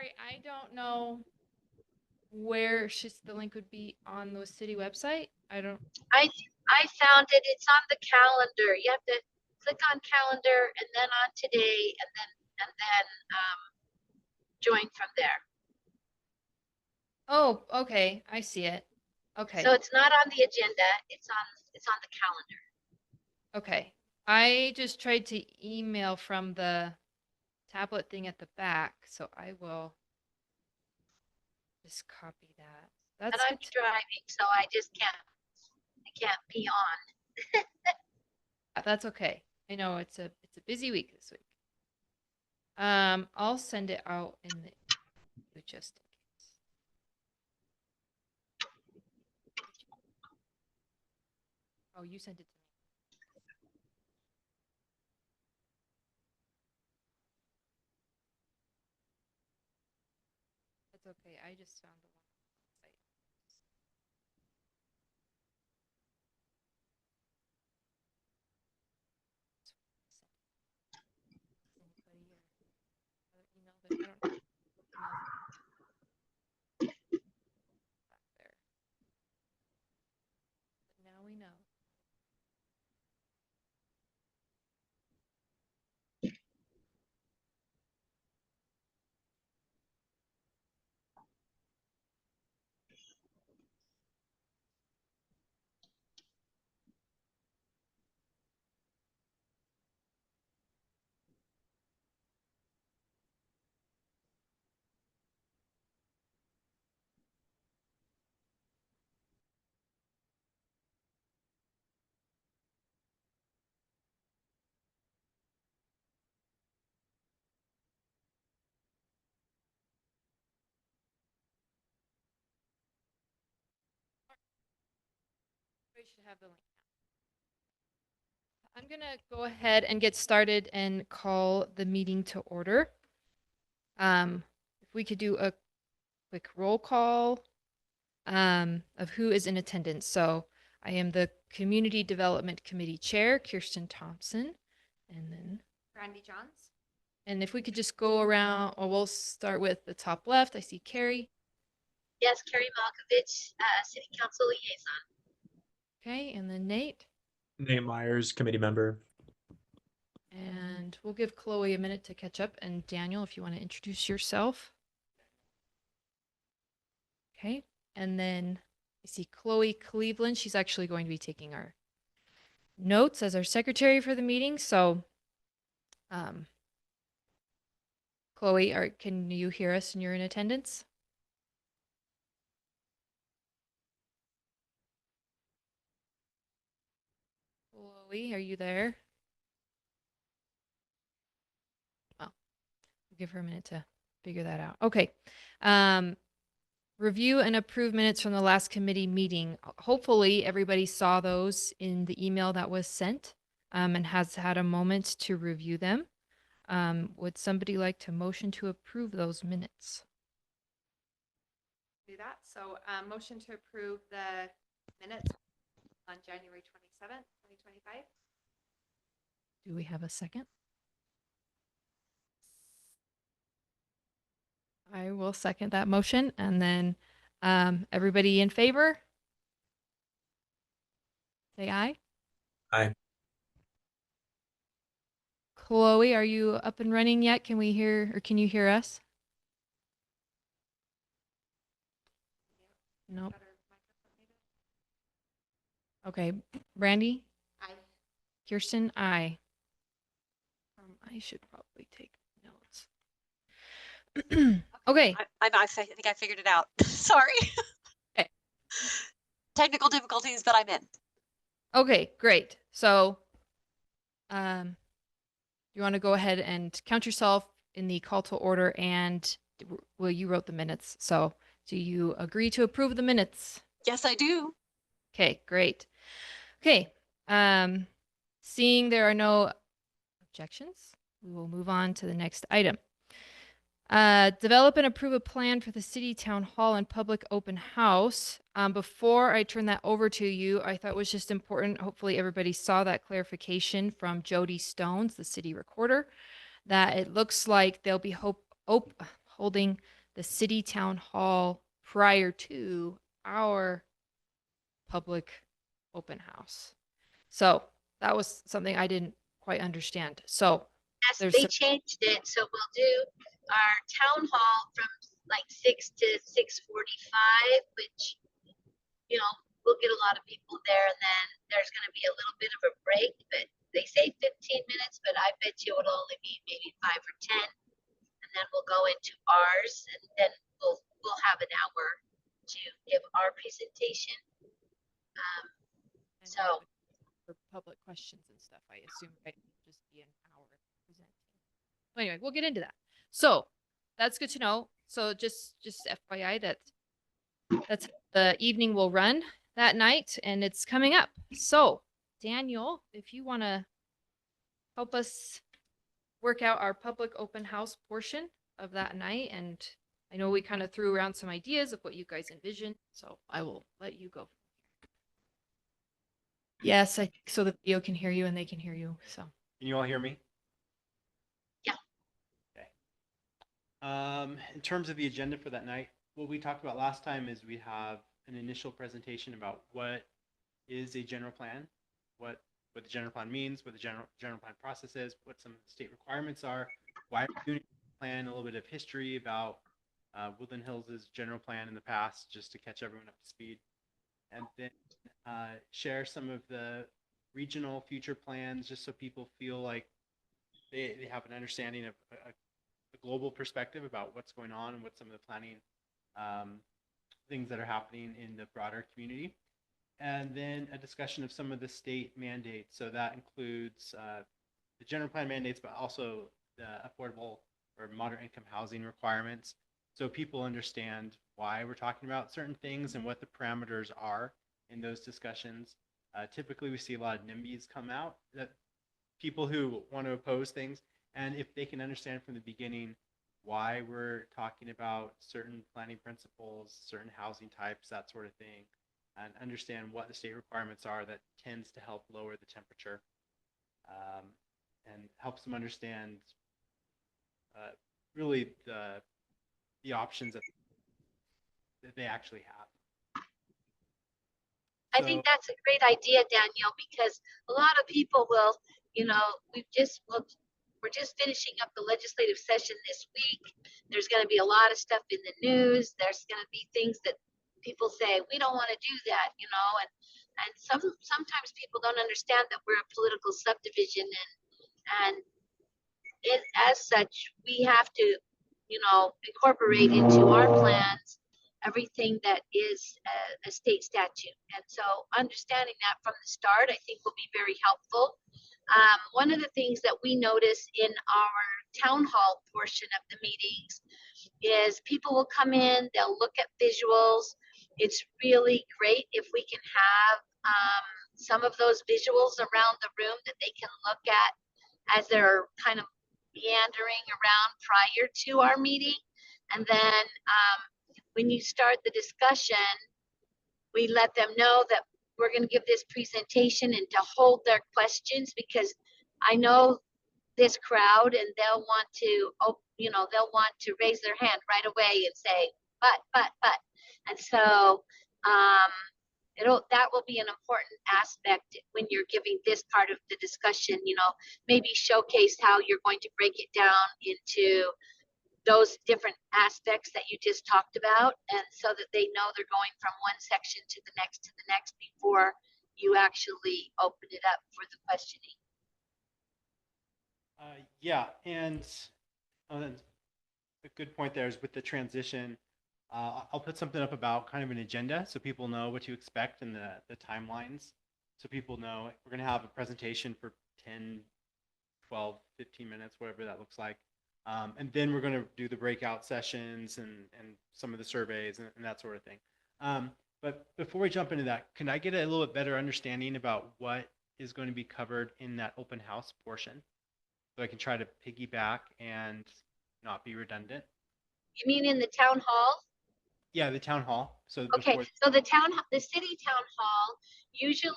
sorry, I don't know where the link would be on the city website. I don't. I found it. It's on the calendar. You have to click on calendar and then on today and then join from there. Oh, okay. I see it. Okay. So it's not on the agenda. It's on the calendar. Okay. I just tried to email from the tablet thing at the back, so I will just copy that. And That's I'm good. driving, so I can't be on. That's okay. I know it's a busy week this week. I'll send it out in the just in case. Oh, you sent it to me. That's okay. I just found the one on the site. Anybody or other email that I don't know. Back there. But now we know. We should have the link now. I'm gonna go ahead and get started and call the meeting to order. If we could do a quick roll call of who is in attendance. So I am the Community Development Committee Chair, Kirsten Thompson, and then Randy Johns. and if we could just go around, or we'll start with the top left. I see Carrie. Yes, Carrie Malkovich, City Council Liaison. Okay, and then Nate. Nate Myers, committee member. And we'll give Chloe a minute to catch up. And Daniel, if you want to introduce yourself. Okay, and then I see Chloe Cleveland. She's actually going to be taking our notes as our secretary for the meeting. So, Chloe, can you hear us and you're in attendance? Chloe, are you there? Oh, we'll give her a minute to figure that out. Okay. Review and approve minutes from the last committee meeting. Hopefully everybody saw those in the email that was sent and has had a moment to review them. Would somebody like to motion to approve those minutes? Do that. So motion to approve the minutes on January 27th, 2025. Do we have a second? I will second that motion. And then everybody in favor? Say aye. Aye. Chloe, are you up and running yet? Can we hear, or can you hear us? Nope. Okay. Brandy? Aye. Kirsten? Aye. I should probably take notes. Okay. I think I figured it out. Sorry. Okay. Technical difficulties, but I'm in. Okay, great. So, you want to go ahead and count yourself in the call to order, and well, you wrote the minutes. So, do you agree to approve the minutes? Yes, I do. Okay, great. Okay. Seeing there are no objections, we will move on to the next item. Develop and approve a plan for the city town hall and public open house. Before I turn that over to you, I thought it was just important. Hopefully everybody saw that clarification from Jody Stones, the city recorder, that it looks like they'll be holding the city town hall prior to our public open house. So that was something I didn't quite understand. So Yes, there's they some- changed it, so we'll do our town hall from like 6 to 6:45, which, you know, we'll get a lot of people there, and then there's gonna be a little bit of a break, but they say 15 minutes, but I bet you it'll only be maybe 5 or 10. And then we'll go into ours, and then we'll have an hour to give our presentation. Um, and so for public questions and stuff, I assume, right? Just be an hour presenting. Well, anyway, we'll get into that. So that's good to know. So just FYI that's the evening will run that night, and it's coming up. So Daniel, if you want to help us work out our public open house portion of that night, and I know we kind of threw around some ideas of what you guys envision, so I will let you go. Yes, I think so the video can hear you and they can hear you. So Can you all hear me? Yeah. Okay. In terms of the agenda for that night, what we talked about last time is we have an initial presentation about what is a general plan, what the general plan means, what the general plan process is, what some of the state requirements are, why we're doing a plan, a little bit of history about Woodland Hills' general plan in the past, just to catch everyone up to speed, and then share some of the regional future plans, just so people feel like they have an understanding of a global perspective about what's going on and what some of the planning things that are happening in the broader community. And then a discussion of some of the state mandates. So that includes the general plan mandates, but also the affordable or moderate income housing requirements. So people understand why we're talking about certain things and what the parameters are in those discussions. Typically, we see a lot of NIMBYs come out, that people who want to oppose things, and if they can understand from the beginning why we're talking about certain planning principles, certain housing types, that sort of thing, and understand what the state requirements are, that tends to help lower the temperature and helps them understand really the options that they actually have. I think that's a great idea, Danielle, because a lot of people will, you know, we're just finishing up the legislative session this week. There's going to be a lot of stuff in the news. There's going to be things that people say, we don't want to do that, you know, and sometimes people don't understand that we're a political subdivision, and as such, we have to, you know, incorporate into our plans everything that is a state statute. And so understanding that from the start, I think will be very helpful. One of the things that we notice in our town hall portion of the meetings is people will come in, they'll look at visuals. It's really great if we can have some of those visuals around the room that they can look at as they're kind of meandering around prior to our meeting. And then when you start the discussion, we let them know that we're going to give this presentation and to hold their questions, because I know this crowd and they'll want to, you know, they'll want to raise their hand right away and say, but. And so that will be an important aspect when you're giving this part of the discussion, you know, maybe showcase how you're going to break it down into those different aspects that you just talked about, and so that they know they're going from one section to the next before you actually open it up for the questioning. Yeah, and a good point there is with the transition. I'll put something up about kind of an agenda so people know what to expect and the timelines. So people know we're going to have a presentation for 10, 12, 15 minutes, whatever that looks like. And then we're going to do the breakout sessions and some of the surveys and that sort of thing. But before we jump into that, can I get a little bit better understanding about what is going to be covered in that open house portion, so I can try to piggyback and not be redundant? You mean in the town hall? Yeah, the town hall. So Okay, before, so the city town hall, usually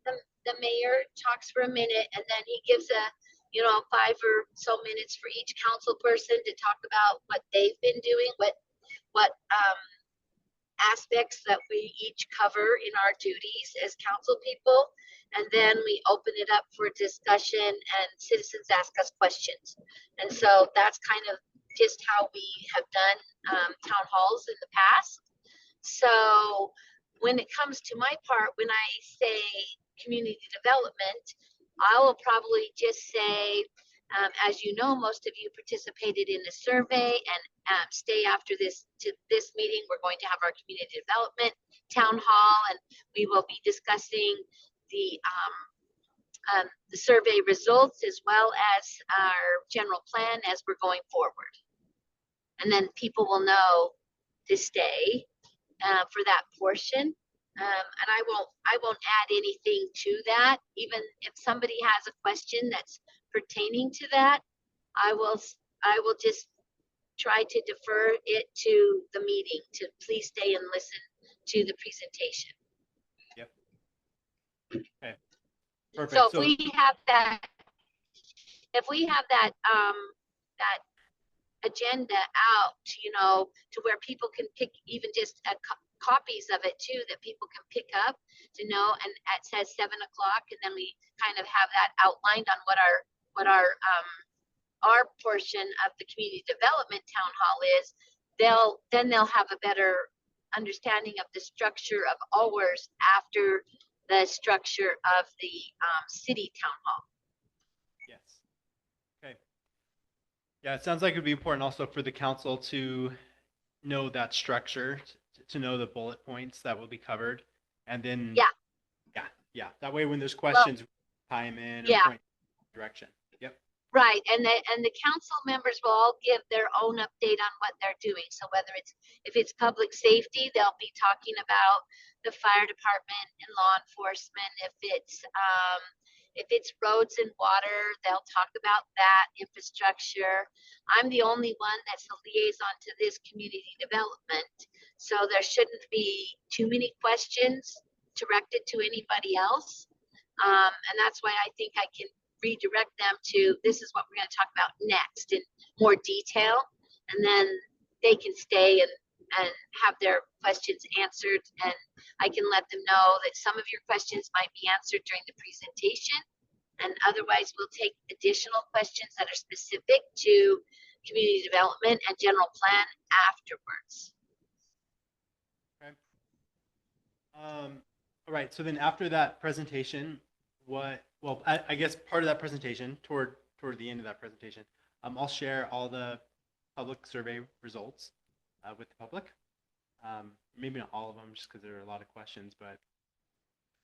the mayor talks for a minute and then he gives 5 or so minutes for each council person to talk about what they've been doing, what aspects that we each cover in our duties as council people. And then we open it up for discussion and citizens ask us questions. And so that's kind of just how we have done town halls in the past. So when it comes to my part, when I say community development, I will probably just say, as you know, most of you participated in the survey, and stay after this meeting. We're going to have our community development town hall, and we will be discussing the survey results as well as our general plan as we're going forward. And then people will know to stay for that portion. And I won't add anything to that. Even if somebody has a question that's pertaining to that, I will just try to defer it to the meeting to please stay and listen to the presentation. Yep. Okay. Perfect. So if we have that, that agenda out, to where people can pick even just copies of it too, that people can pick up to know, and it says 7 o'clock, and then we kind of have that outlined on what our portion of the community development town hall is. They'll have a better understanding of the structure of ours after the structure of the city town hall. Yes. Okay. Yeah, it sounds like it would be important also for the council to know that structure, to know the bullet points that will be covered, and then yeah. That way, when there's questions, tie them in and point direction. Yep. Right, and the council members will all give their own update on what they're doing. So if it's public safety, they'll be talking about the fire department and law enforcement. If it's roads and water, they'll talk about that infrastructure. I'm the only one that's a liaison to this community development, so there shouldn't be too many questions directed to anybody else. And that's why I think I can redirect them to, this is what we're going to talk about next in more detail, and then they can stay and have their questions answered, and I can let them know that some of your questions might be answered during the presentation, and otherwise we'll take additional questions that are specific to community development and general plan afterwards. Okay. All right. So then after that presentation, I guess part of that presentation, toward the end of that presentation, I'll share all the public survey results with the public. Maybe not all of them, just because there are a lot of questions, but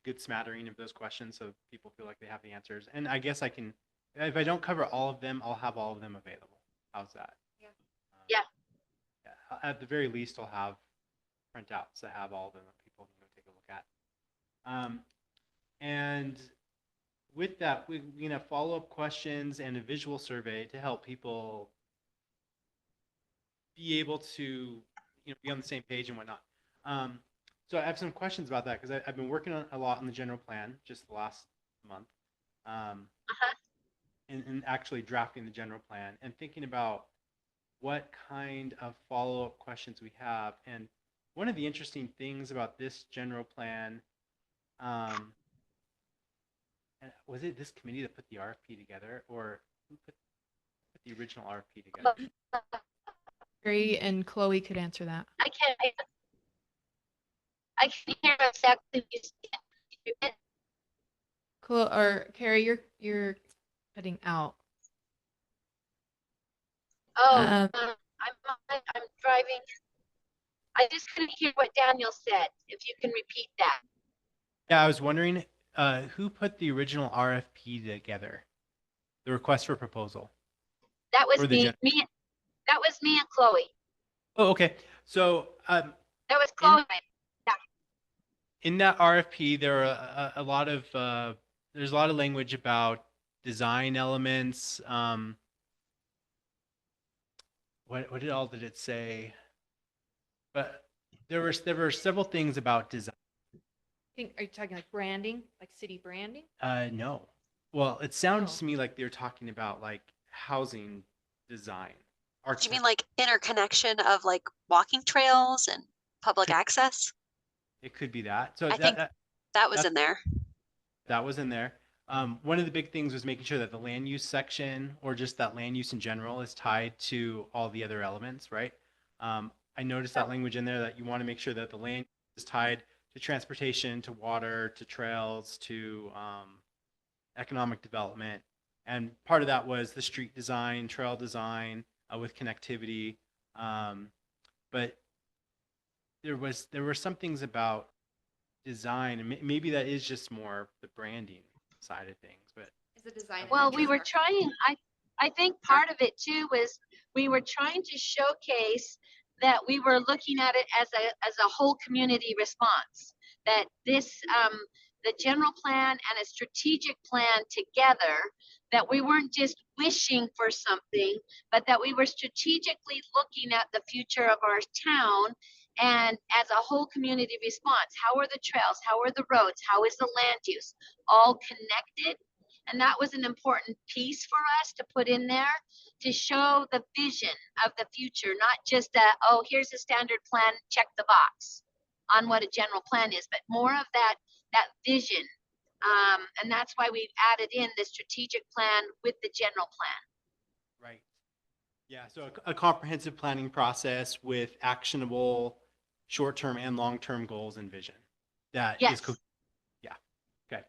good smattering of those questions so people feel like they have the answers. And I guess I can, if I don't cover all of them, I'll have all of them available. How's that? Yeah. At the very least, I'll have printouts that have all of them that people can go take a look at. And with that, we're going to follow-up questions and a visual survey to help people be able to, be on the same page and whatnot. So I have some questions about that, because I've been working on a lot on the general plan just the last month, and actually drafting the general plan and thinking about what kind of follow-up questions we have. And one of the interesting things about this general plan, was it this committee that put the RFP together, or who put the original RFP together? Carrie and Chloe could answer that. I can hear exactly what you said. Carrie, you're cutting out. I'm driving. I just couldn't hear what Daniel said. If you can repeat that. Yeah, I was wondering who put the original RFP together, the request for proposal. That was me. That was me and Chloe. Oh, okay. So that was Chloe. In that RFP, there are a lot of there's a lot of language about design elements. What did it say? But there were several things about design. Are you talking like branding, like city branding? No. Well, it sounds Oh. to me like they're talking about like housing design. Do you mean like interconnection of like walking trails and public Could- access? It could be that. So I think that was that's in there. that was in there. One of the big things was making sure that the land use section or just that land use in general is tied to all the other elements, right? I noticed that language in there that you want to make sure that the land is tied to transportation, to water, to trails, to economic development. And part of that was the street design, trail design with connectivity. But there were some things about design, and maybe that is just more the branding side of things. But Is the design? and Well, we were infrastructure. trying, I think part of it too was we were trying to showcase that we were looking at it as a whole community response. That this, the general plan and a strategic plan together, that we weren't just wishing for something, but that we were strategically looking at the future of our town and as a whole community response. How are the trails? How are the roads? How is the land use? All connected. And that was an important piece for us to put in there to show the vision of the future, not just a, oh, here's a standard plan, check the box on what a general plan is, but more of that vision. And that's why we've added in the strategic plan with the general plan. right. Yeah, so a comprehensive planning process with actionable short-term and long-term goals and vision. That is Yes. yeah. Okay.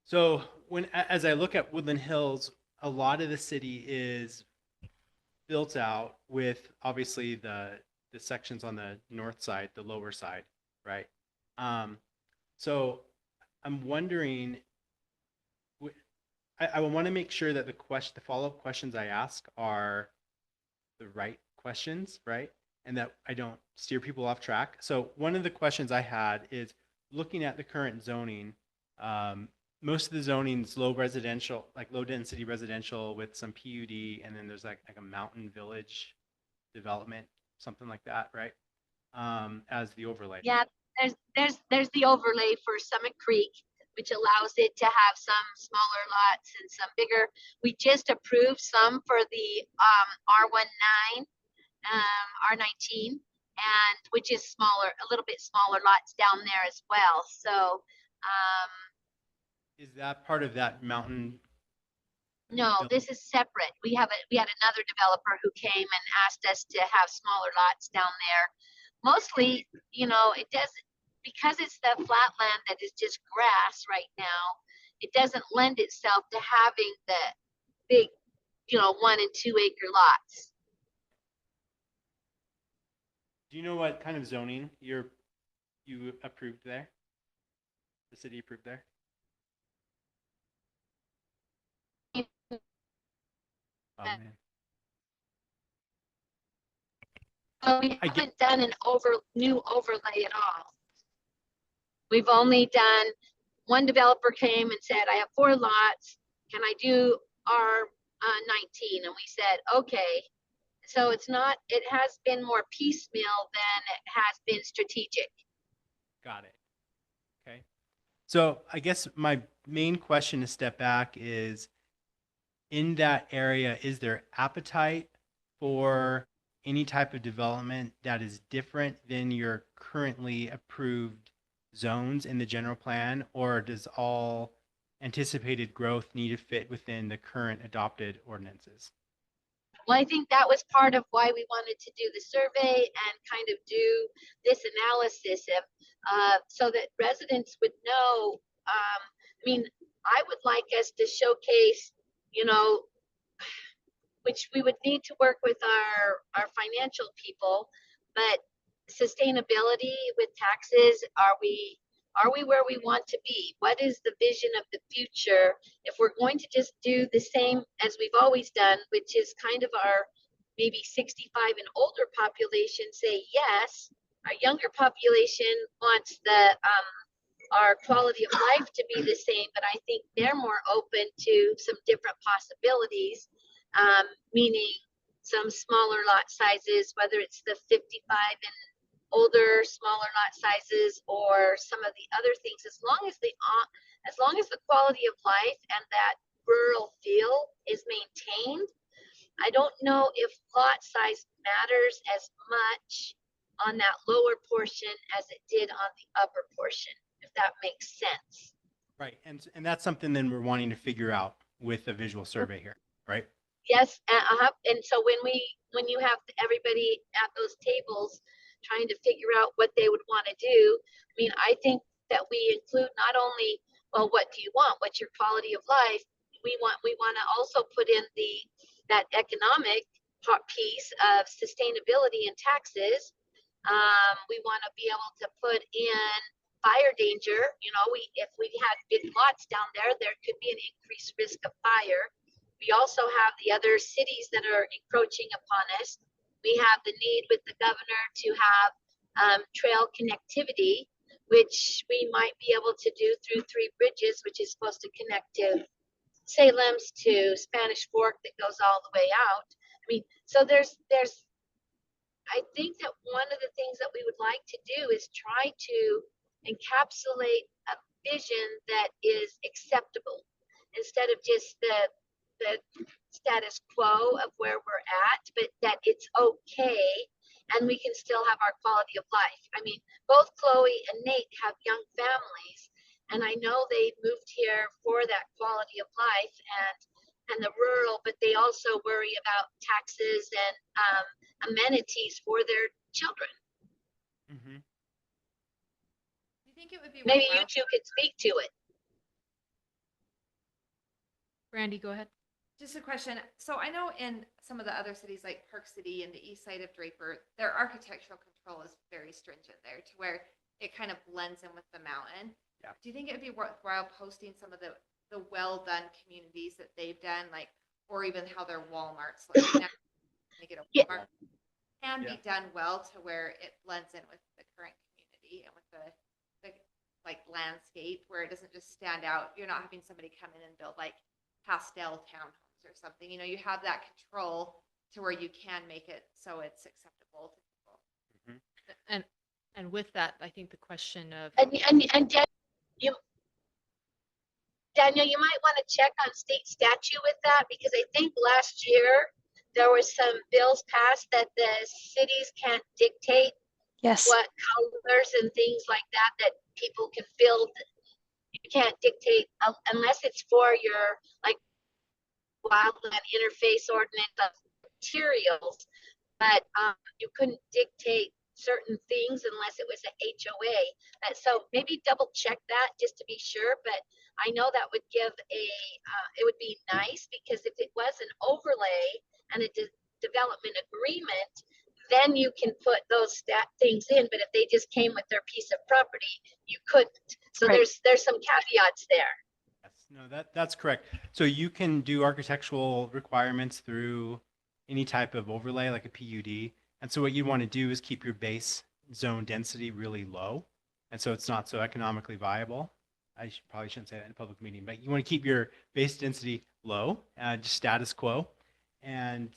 So as I look at Woodland Hills, a lot of the city is built out with obviously the sections on the north side, the lower side, right? So I'm wondering, I want to make sure that the follow-up questions I ask are the right questions, right? And that I don't steer people off track. So one of the questions I had is looking at the current zoning. Most of the zoning's low residential, like low density residential with some PUD, and then there's like a mountain village development, something like that, right? As the overlay. Yeah, there's the overlay for Summit Creek, which allows it to have some smaller lots and some bigger. We just approved some for the R19, R19, and which is smaller, a little bit smaller lots down there as well. So Is that part of that mountain? no, this is separate. We had another developer who came and asked us to have smaller lots down there. Mostly, it doesn't, because it's the flat land that is just grass right now, it doesn't lend itself to having the big, 1 and 2 acre lots. Do you know what kind of zoning you approved there? The city approved there? Oh man. So we I get- haven't done an new overlay at all. We've only done, one developer came and said, I have 4 lots. Can I do R19? And we said, okay. So it has been more piecemeal than it has been strategic. Got it. Okay. So I guess my main question to step back is, in that area, is there appetite for any type of development that is different than your currently approved zones in the general plan, or does all anticipated growth need to fit within the current adopted ordinances? Well, I think that was part of why we wanted to do the survey and kind of do this analysis so that residents would know. I would like us to showcase, which we would need to work with our financial people, but sustainability with taxes, are we where we want to be? What is the vision of the future? If we're going to just do the same as we've always done, which is kind of our maybe 65 and older population say yes, our younger population wants our quality of life to be the same, but I think they're more open to some different possibilities, meaning some smaller lot sizes, whether it's the 55 and older, smaller lot sizes, or some of the other things, as long as as long as the quality of life and that rural feel is maintained, I don't know if lot size matters as much on that lower portion as it did on the upper portion, if that makes sense. Right, and that's something then we're wanting to figure out with a visual survey here, right? Yes, and so when you have everybody at those tables trying to figure out what they would want to do, I mean, I think that we include not only, well, what do you want? What's your quality of life? We want to also put in that economic piece of sustainability and taxes. We want to be able to put in fire danger. You know, if we had big lots down there, there could be an increased risk of fire. We also have the other cities that are encroaching upon us. We have the need with the governor to have trail connectivity, which we might be able to do through Three Bridges, which is supposed to connect to Salem's to Spanish Fork that goes all the way out. I mean, so I think that one of the things that we would like to do is try to encapsulate a vision that is acceptable instead of just the status quo of where we're at, but that it's okay and we can still have our quality of life. I mean, both Chloe and Nate have young families, and I know they moved here for that quality of life and the rural, but they also worry about taxes and amenities for their children. Mm-hmm. Do you think it would be Maybe you worthwhile? two could speak to it. Brandy, go ahead. Just a question. So I know in some of the other cities like Park City and the east side of Draper, their architectural control is very stringent there to where it kind of blends in with the mountain. Yeah. Do you think it'd be worthwhile posting some of the well done communities that they've done, like, or even how their Walmarts look? Make it a Yeah. Walmart can Yeah. be done well to where it blends in with the current community and with the like landscape, where it doesn't just stand out. You're not having somebody come in and build like pastel townhomes or something. You know, you have that control to where you can make it so it's acceptable to people. And with that, I think the question of And Daniel, you might want to check on state statute with that, because I think last year there were some bills passed that the cities can't dictate Yes. what colors and things like that people can build. You can't dictate unless it's for your like wildland interface ordinance of materials, but you couldn't dictate certain things unless it was a HOA. So maybe double check that just to be sure, but I know that would give it would be nice, because if it was an overlay and a development agreement, then you can put those things in, but if they just came with their piece of property, you couldn't. So Right. there's some caveats there. Yes, no, that's correct. So you can do architectural requirements through any type of overlay, like a PUD. And so what you want to do is keep your base zone density really low, and so it's not so economically viable. Probably shouldn't say that in a public meeting, but you want to keep your base density low, just status quo, and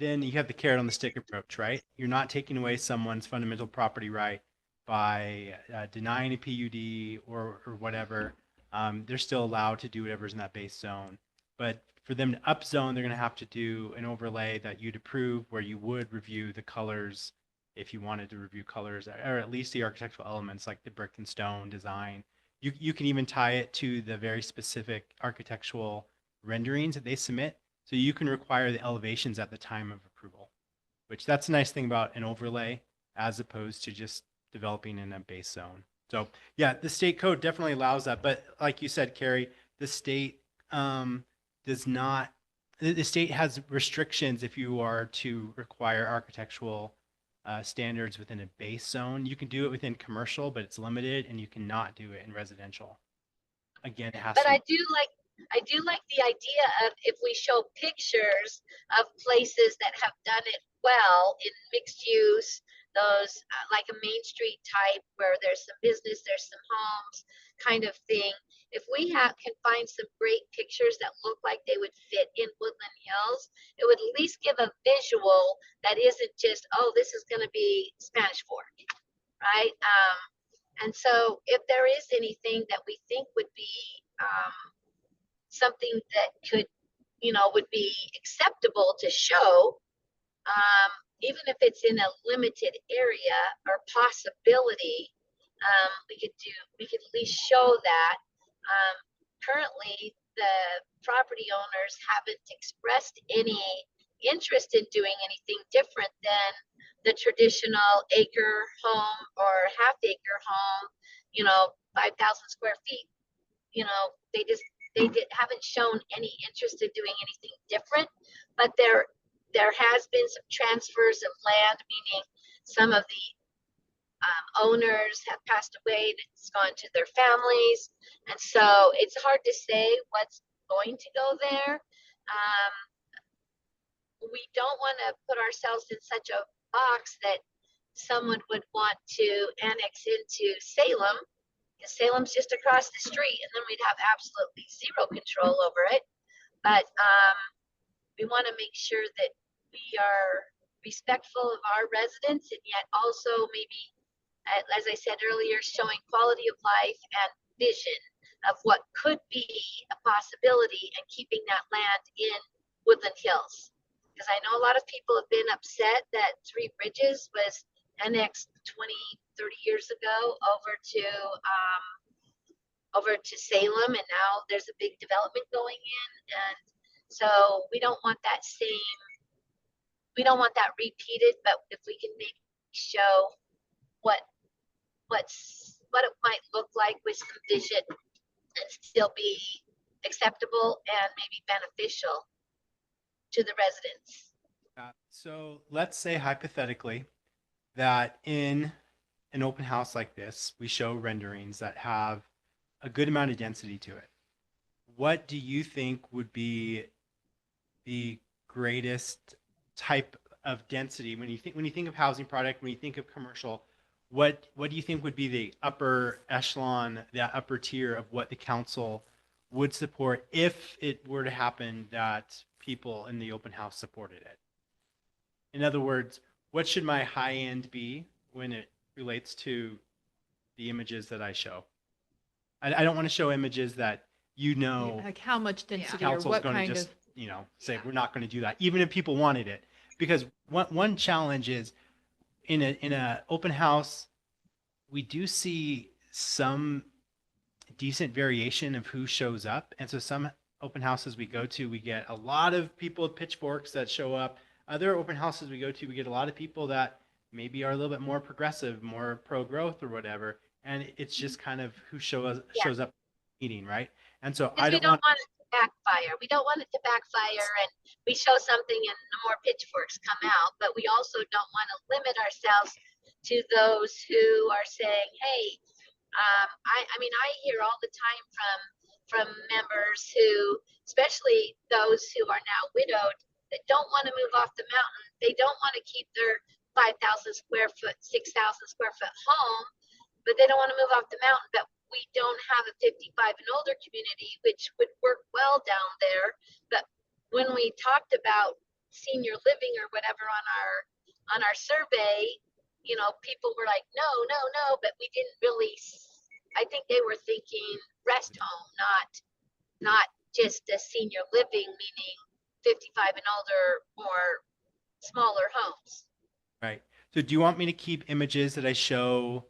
then you have the carrot on the stick approach, right? You're not taking away someone's fundamental property right by denying a PUD or whatever. They're still allowed to do whatever's in that base zone. But for them to upzone, they're going to have to do an overlay that you'd approve, where you would review the colors if you wanted to review colors, or at least the architectural elements like the brick and stone design. You can even tie it to the very specific architectural renderings that they submit. So you can require the elevations at the time of approval, which that's a nice thing about an overlay as opposed to just developing in a base zone. So yeah, the state code definitely allows that. But like you said, Carrie, the state does not, the state has restrictions if you are to require architectural standards within a base zone. You can do it within commercial, but it's limited, and you cannot do it in residential. Again, it has But to. I do like the idea of, if we show pictures of places that have done it well in mixed use, those like a Main Street type where there's some business, there's some homes kind of thing. If we can find some great pictures that look like they would fit in Woodland Hills, it would at least give a visual that isn't just, oh, this is going to be Spanish Fork, right? And so if there is anything that we think would be something that could, would be acceptable to show, even if it's in a limited area or possibility, we could at least show that. Currently, the property owners haven't expressed any interest in doing anything different than the traditional acre home or half acre home, 5,000 square feet. They haven't shown any interest in doing anything different, but there has been some transfers of land, meaning some of the owners have passed away and it's gone to their families. And so it's hard to say what's going to go there. We don't want to put ourselves in such a box that someone would want to annex into Salem, because Salem's just across the street, and then we'd have absolutely zero control over it. But we want to make sure that we are respectful of our residents, and yet also maybe, as I said earlier, showing quality of life and vision of what could be a possibility, and keeping that land in Woodland Hills. Because I know a lot of people have been upset that Three Bridges was annexed 20, 30 years ago over to Salem, and now there's a big development going in. And so we don't want that repeated, but if we can show what it might look like with some vision and still be acceptable and maybe beneficial to the residents. So let's say hypothetically that in an open house like this, we show renderings that have a good amount of density to it. What do you think would be the greatest type of density when you think of housing product, when you think of commercial? What do you think would be the upper echelon, that upper tier of what the council would support if it were to happen that people in the open house supported it? In other words, what should my high end be when it relates to the images that I show? I don't want to show images that Like how much density or council's what going to kind just of, say we're not going to do that, even if people wanted it. Because one challenge is in a open house, we do see some decent variation of who shows up, and so some open houses we go to, we get a lot of people with pitchforks that show up. Other open houses we go to, we get a lot of people that maybe are a little bit more progressive, more pro-growth or whatever, and it's just kind of who shows up meeting, right? And so I we don't want it to backfire. We don't want it to backfire and we show something and more pitchforks come out, but we also don't want to limit ourselves to those who are saying, hey, I hear all the time from members who, especially those who are now widowed, that don't want to move off the mountain. They don't want to keep their 5,000 square foot, 6,000 square foot home, but they don't want to move off the mountain. But we don't have a 55 and older community, which would work well down there. But when we talked about senior living or whatever on our survey, people were like, no, but we didn't really. I think they were thinking rest home, not just a senior living, meaning 55 and older, more smaller homes. Right. So do you want me to keep images that I show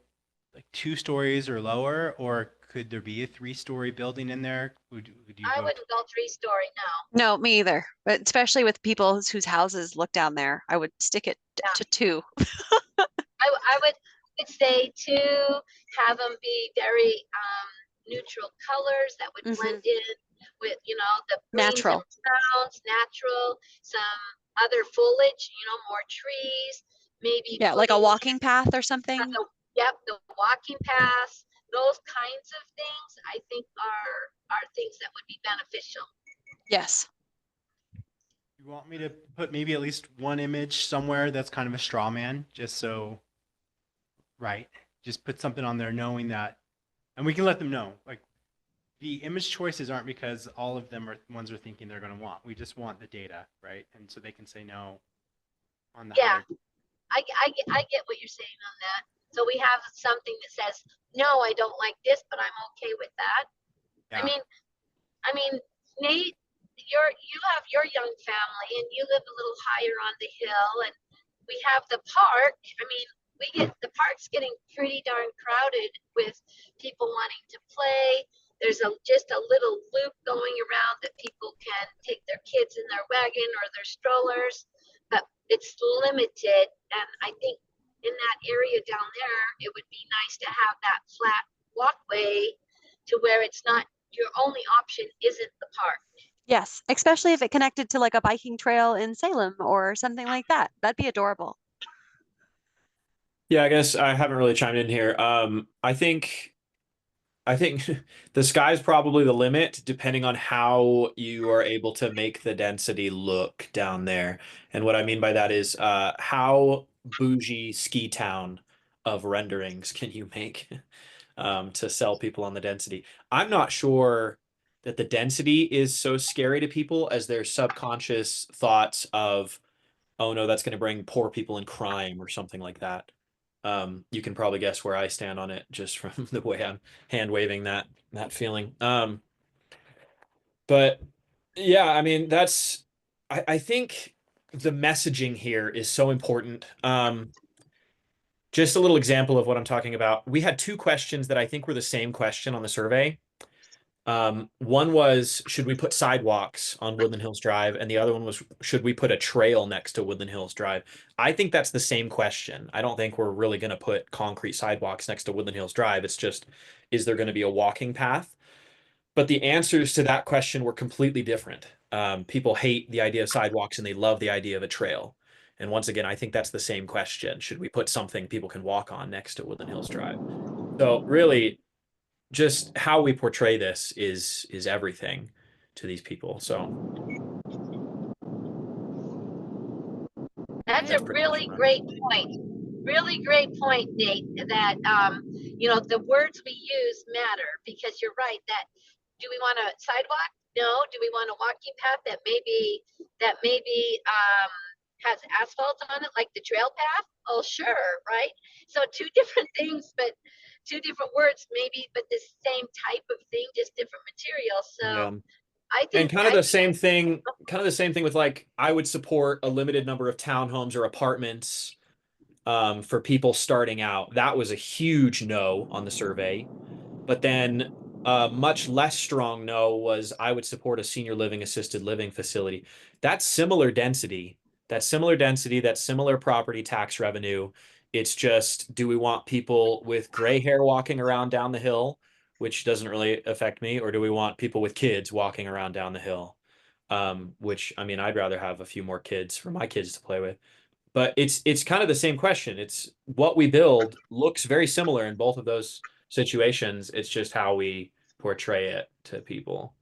like 2 stories or lower, or could there be a 3-story building in there? Would you I go wouldn't go 3-story, no. No, me either. But especially with people whose houses look down there, I would stick it to 2. I would say 2, have them be very neutral colors that would blend in with, the Natural. browns, natural, some other foliage, more trees, maybe. Yeah, like a walking path or something. The walking paths, those kinds of things, I think are things that would be beneficial. Yes. You want me to put maybe at least one image somewhere that's kind of a straw man, just so, right? Just put something on there knowing that, and we can let them know. Like, the image choices aren't because all of them are ones we're thinking they're going to want. We just want the data, right? And so they can say no on the Yeah, I get what you're saying on that. So we have something that says no, I don't like this, but I'm okay with that. Yeah. I mean, Nate, you have your young family and you live a little higher on the hill, and we have the park. I mean, the park's getting pretty darn crowded with people wanting to play. There's just a little loop going around that people can take their kids in their wagon or their strollers, but it's limited. And I think in that area down there, it would be nice to have that flat walkway to where it's not, your only option isn't the park. Yes, especially if it connected to like a biking trail in Salem or something like that. That'd be adorable. Yeah, I guess I haven't really chimed in here. I think the sky's probably the limit, depending on how you are able to make the density look down there. And what I mean by that is how bougie ski town of renderings can you make to sell people on the density? I'm not sure that the density is so scary to people as their subconscious thoughts of, oh no, that's going to bring poor people in crime or something like that. You can probably guess where I stand on it just from the way I'm hand waving that feeling. But yeah, I mean I think the messaging here is so important. Just a little example of what I'm talking about. We had two questions that I think were the same question on the survey. One was, should we put sidewalks on Woodland Hills Drive? And the other one was, should we put a trail next to Woodland Hills Drive? I think that's the same question. I don't think we're really going to put concrete sidewalks next to Woodland Hills Drive. It's just, is there going to be a walking path? But the answers to that question were completely different. People hate the idea of sidewalks and they love the idea of a trail. And once again, I think that's the same question. Should we put something people can walk on next to Woodland Hills Drive? So really, just how we portray this is everything to these people. So That's a really great point. Really great point, Nate, that the words we use matter, because you're right that, do we want a sidewalk? No. Do we want a walking path that maybe has asphalt on it, like the trail path? Oh, sure, right? So two different things, but two different words maybe, but the same type of thing, just different materials. So yeah. I think, and kind of the same thing with, like, I would support a limited number of townhomes or apartments for people starting out. That was a huge no on the survey. But then a much less strong no was, I would support a senior living assisted living facility. That's similar density. That's similar property tax revenue. It's just, do we want people with gray hair walking around down the hill, which doesn't really affect me, or do we want people with kids walking around down the hill? Which, I mean, I'd rather have a few more kids for my kids to play with. But it's kind of the same question. It's what we build looks very similar in both of those situations. It's just how we portray it to people.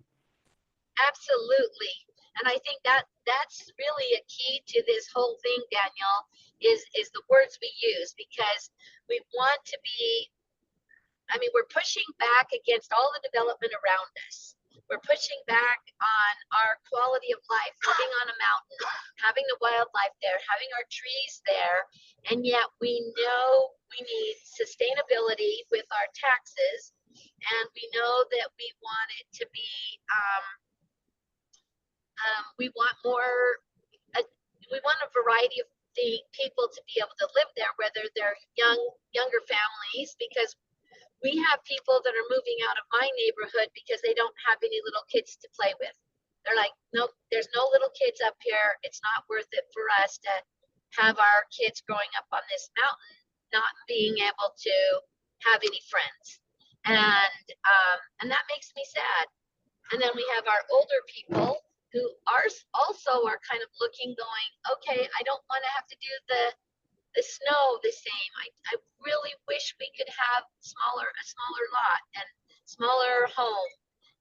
absolutely. And I think that's really a key to this whole thing, Daniel, is the words we use, because we want to be, I mean, we're pushing back against all the development around us. We're pushing back on our quality of life, living on a mountain, having the wildlife there, having our trees there, and yet we know we need sustainability with our taxes, and we know that we want it to be, we want more, we want a variety of the people to be able to live there, whether they're younger families, because we have people that are moving out of my neighborhood because they don't have any little kids to play with. They're like, nope, there's no little kids up here. It's not worth it for us to have our kids growing up on this mountain, not being able to have any friends. And that makes me sad. And then we have our older people who are kind of looking, going, okay, I don't want to have to do the snow the same. I really wish we could have a smaller lot and smaller home.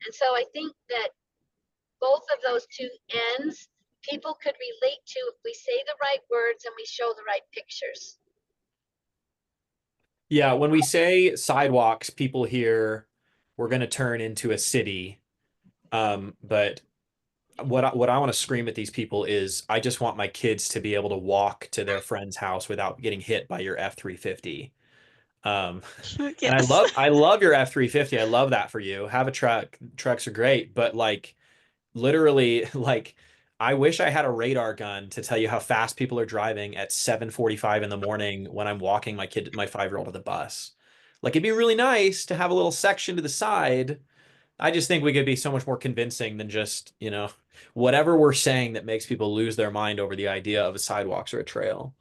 And so I think that both of those two ends, people could relate to if we say the right words and we show the right pictures. Yeah, when we say sidewalks, people hear we're going to turn into a city. But what I want to scream at these people is, I just want my kids to be able to walk to their friend's house without getting hit by your F-350. And Yes. I love your F-350. I love that for you. Have a truck. Trucks are great, but like literally like I wish I had a radar gun to tell you how fast people are driving at 7:45 in the morning when I'm walking my 5-year-old to the bus. Like it'd be really nice to have a little section to the side. I just think we could be so much more convincing than just, whatever we're saying that makes people lose their mind over the idea of a sidewalks or a trail.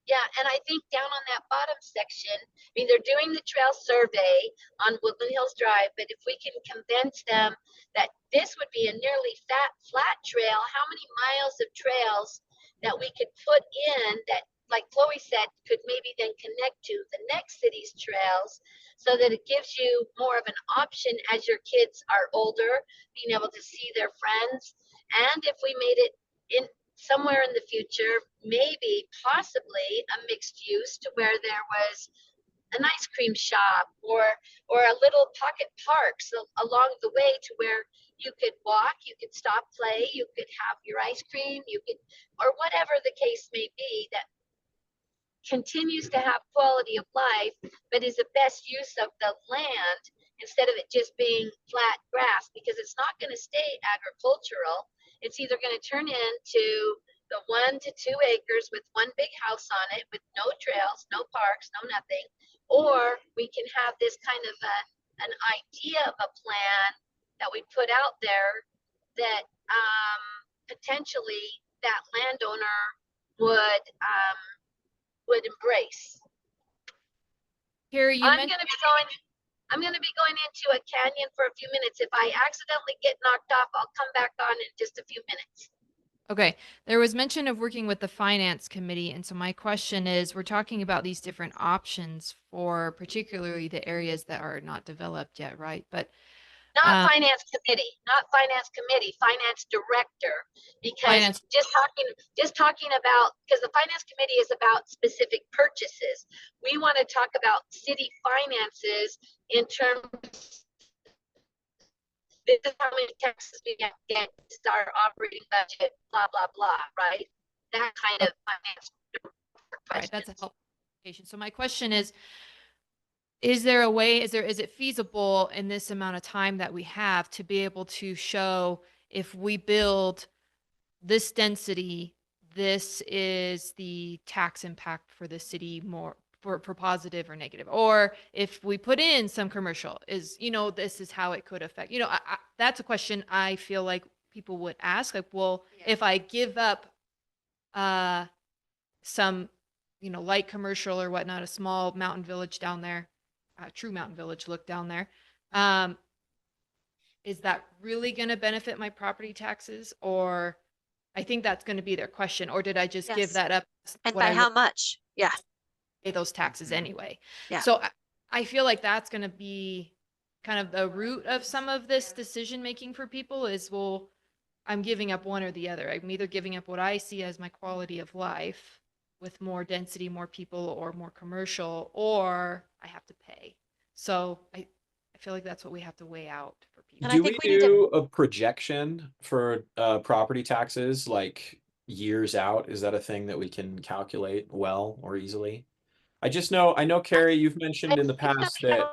Yeah, and I think down on that bottom section, I mean, they're doing the trail survey on Woodland Hills Drive, but if we can convince them that this would be a nearly flat trail, how many miles of trails that we could put in that, like Chloe said, could maybe then connect to the next city's trails so that it gives you more of an option as your kids are older, being able to see their friends. And if we made it in somewhere in the future, maybe possibly a mixed use to where there was an ice cream shop or a little pocket park so along the way to where you could walk, you could stop, play, you could have your ice cream, you could, or whatever the case may be, that continues to have quality of life, but is the best use of the land instead of it just being flat grass, because it's not going to stay agricultural. It's either going to turn into the 1 to 2 acres with one big house on it with no trails, no parks, no nothing, or we can have this kind of an idea of a plan that we put out there that potentially that landowner would embrace. Carrie, you I'm mentioned going to be going into a canyon for a few minutes. If I accidentally get knocked off, I'll come back on in just a few minutes. Okay, there was mention of working with the finance committee, and so my question is, we're talking about these different options for particularly the areas that are not developed yet, right? But Not finance committee, finance director, because Finance- just talking about, because the finance committee is about specific purchases. We want to talk about city finances in terms, this is how many taxes we have to get, this is our operating budget, blah, blah, blah, right? That kind of finance. right, that's a helpful clarification. So my question is there a way, is it feasible in this amount of time that we have to be able to show if we build this density, this is the tax impact for the city more for positive or negative, or if we put in some commercial is, this is how it could affect, that's a question I feel like people would ask, like, well, Yeah. if I give up some, light commercial or whatnot, a small mountain village down there, true mountain village look down there, is that really going to benefit my property taxes? Or I think that's going to be their question. Or did I just give Yes. that up? And what by I how would much? Yeah. pay those taxes anyway? Yeah. So I feel like that's going to be kind of the root of some of this decision making for people is, well, I'm giving up one or the other. I'm either giving up what I see as my quality of life with more density, more people, or more commercial, or I have to pay. So I feel like that's what we have to weigh out for people. And I Do think we we need to- do a projection for property taxes like years out? Is that a thing that we can calculate well or easily? I know, Carrie, you've mentioned in the past that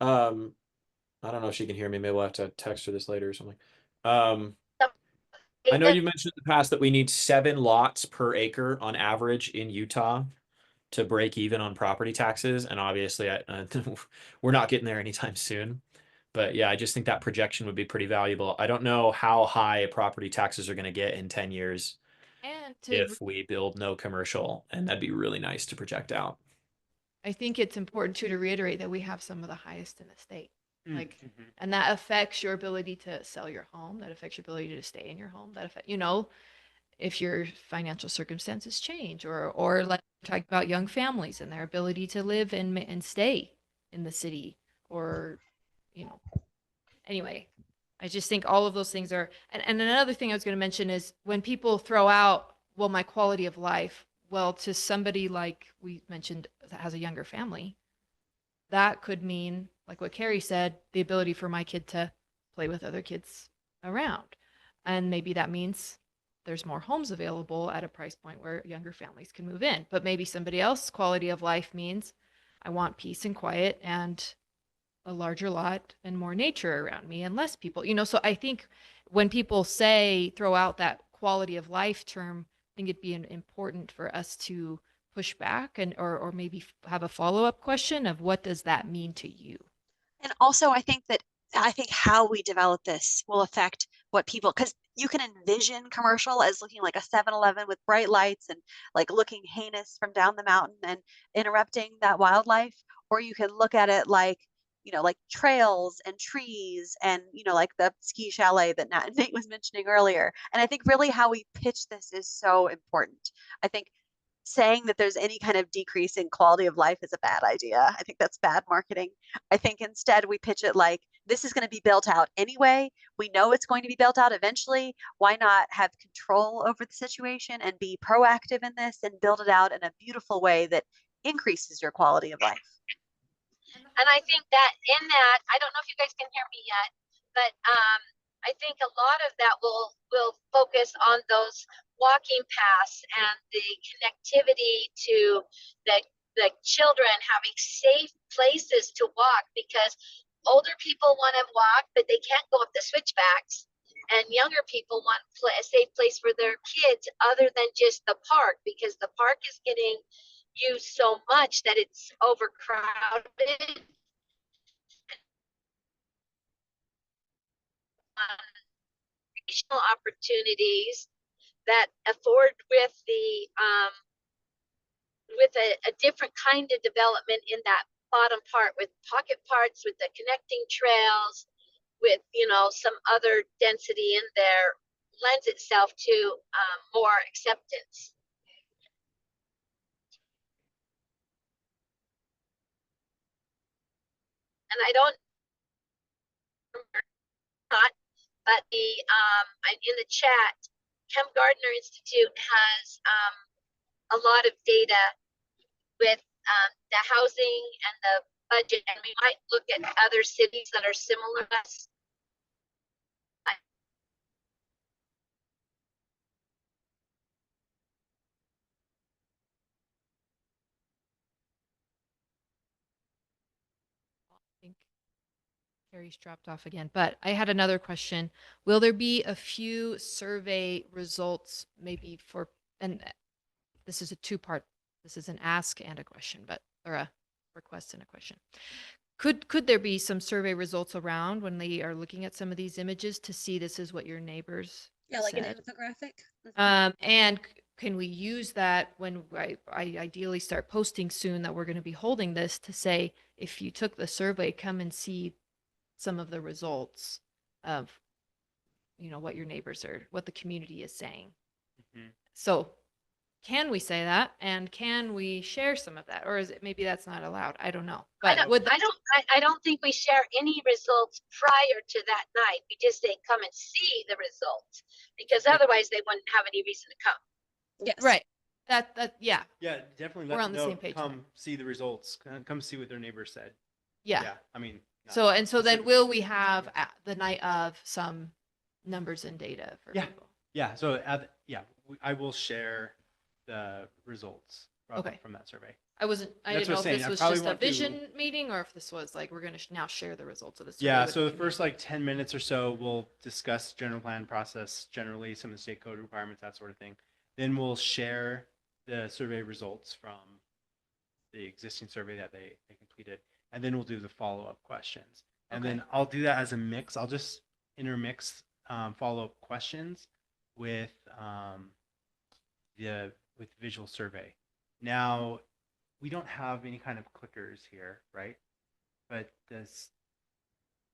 I don't know if she can hear me. Maybe we'll have to text her this later or something. I know you've mentioned in the past that we need 7 lots per acre on average in Utah to break even on property taxes, and obviously we're not getting there anytime soon. But yeah, I just think that projection would be pretty valuable. I don't know how high property taxes are going to get in 10 years And if we build no commercial, and that'd be really nice to project out. I think it's important too to reiterate that we have some of the highest in the state. Like, Mhm. and that affects your ability to sell your home. That affects your ability to stay in your home. That affect, if your financial circumstances change, or like talking about young families and their ability to live and stay in the city, or, anyway, I just think all of those things are, and another thing I was going to mention is when people throw out, well, my quality of life, well, to somebody like we mentioned that has a younger family, that could mean, like what Carrie said, the ability for my kid to play with other kids around. And maybe that means there's more homes available at a price point where younger families can move in. But maybe somebody else quality of life means I want peace and quiet and a larger lot and more nature around me and less people. So I think when people throw out that quality of life term, I think it'd be important for us to push back or maybe have a follow-up question of what does that mean to you? And also, I think how we develop this will affect what people, because you can envision commercial as looking like a 7-Eleven with bright lights and like looking heinous from down the mountain and interrupting that wildlife. Or you can look at it like, like trails and trees and, like the ski chalet that Nate was mentioning earlier. And I think really how we pitch this is so important. I think saying that there's any kind of decrease in quality of life is a bad idea. I think that's bad marketing. I think instead we pitch it like this is going to be built out anyway. We know it's going to be built out eventually. Why not have control over the situation and be proactive in this and build it out in a beautiful way that increases your quality of life? And I think that in that, I don't know if you guys can hear me yet, but I think a lot of that will focus on those walking paths and the connectivity to the children having safe places to walk, because older people want to walk, but they can't go up the switchbacks. And younger people want a safe place for their kids other than just the park, because the park is getting used so much that it's overcrowded. Regional opportunities that afford with the with a different kind of development in that bottom part, with pocket parks, with the connecting trails, with some other density in there, lends itself to more acceptance. And I don't not, but in the chat, Kemp Gardner Institute has a lot of data with the housing and the budget, and we might look at other cities that are similar to us. I think Carrie's dropped off again, but I had another question. Will there be a few survey results maybe and this is a two-part, this is an ask and a question, or a request and a question. Could there be some survey results around when they are looking at some of these images to see this is what your neighbors Like an said? infographic. And can we use that when I ideally start posting soon that we're going to be holding this to say, if you took the survey, come and see some of the results of, what your neighbors what the community is saying. Mhm. So can we say that, and can we share some of that, or is it maybe that's not allowed? I don't know. But I don't think we share any results prior to that night. We just say come and see the results, because otherwise they wouldn't have any reason to come. Yes. Right. That yeah. Yeah, definitely. We're Let on them the know, same page come see the results. Come see what their neighbors said. Yeah. I mean. So then specific- will we have the night of some numbers and data for Yeah. people? Yeah. So I will share the results Okay. from that survey. I That's didn't what know I'm if saying. this I was probably just a want to- vision meeting, or if this was like we're going to now share the results of the survey. Yeah, with so the the first 10 minutes or so, we'll discuss general plan process, generally some of the state code requirements, that sort of thing. Then we'll share the survey results from the existing survey that they completed. And then we'll do the follow-up questions. And Okay. then I'll do that as a mix. I'll just intermix follow-up questions with the visual survey. Now, we don't have any kind of clickers here, right? But this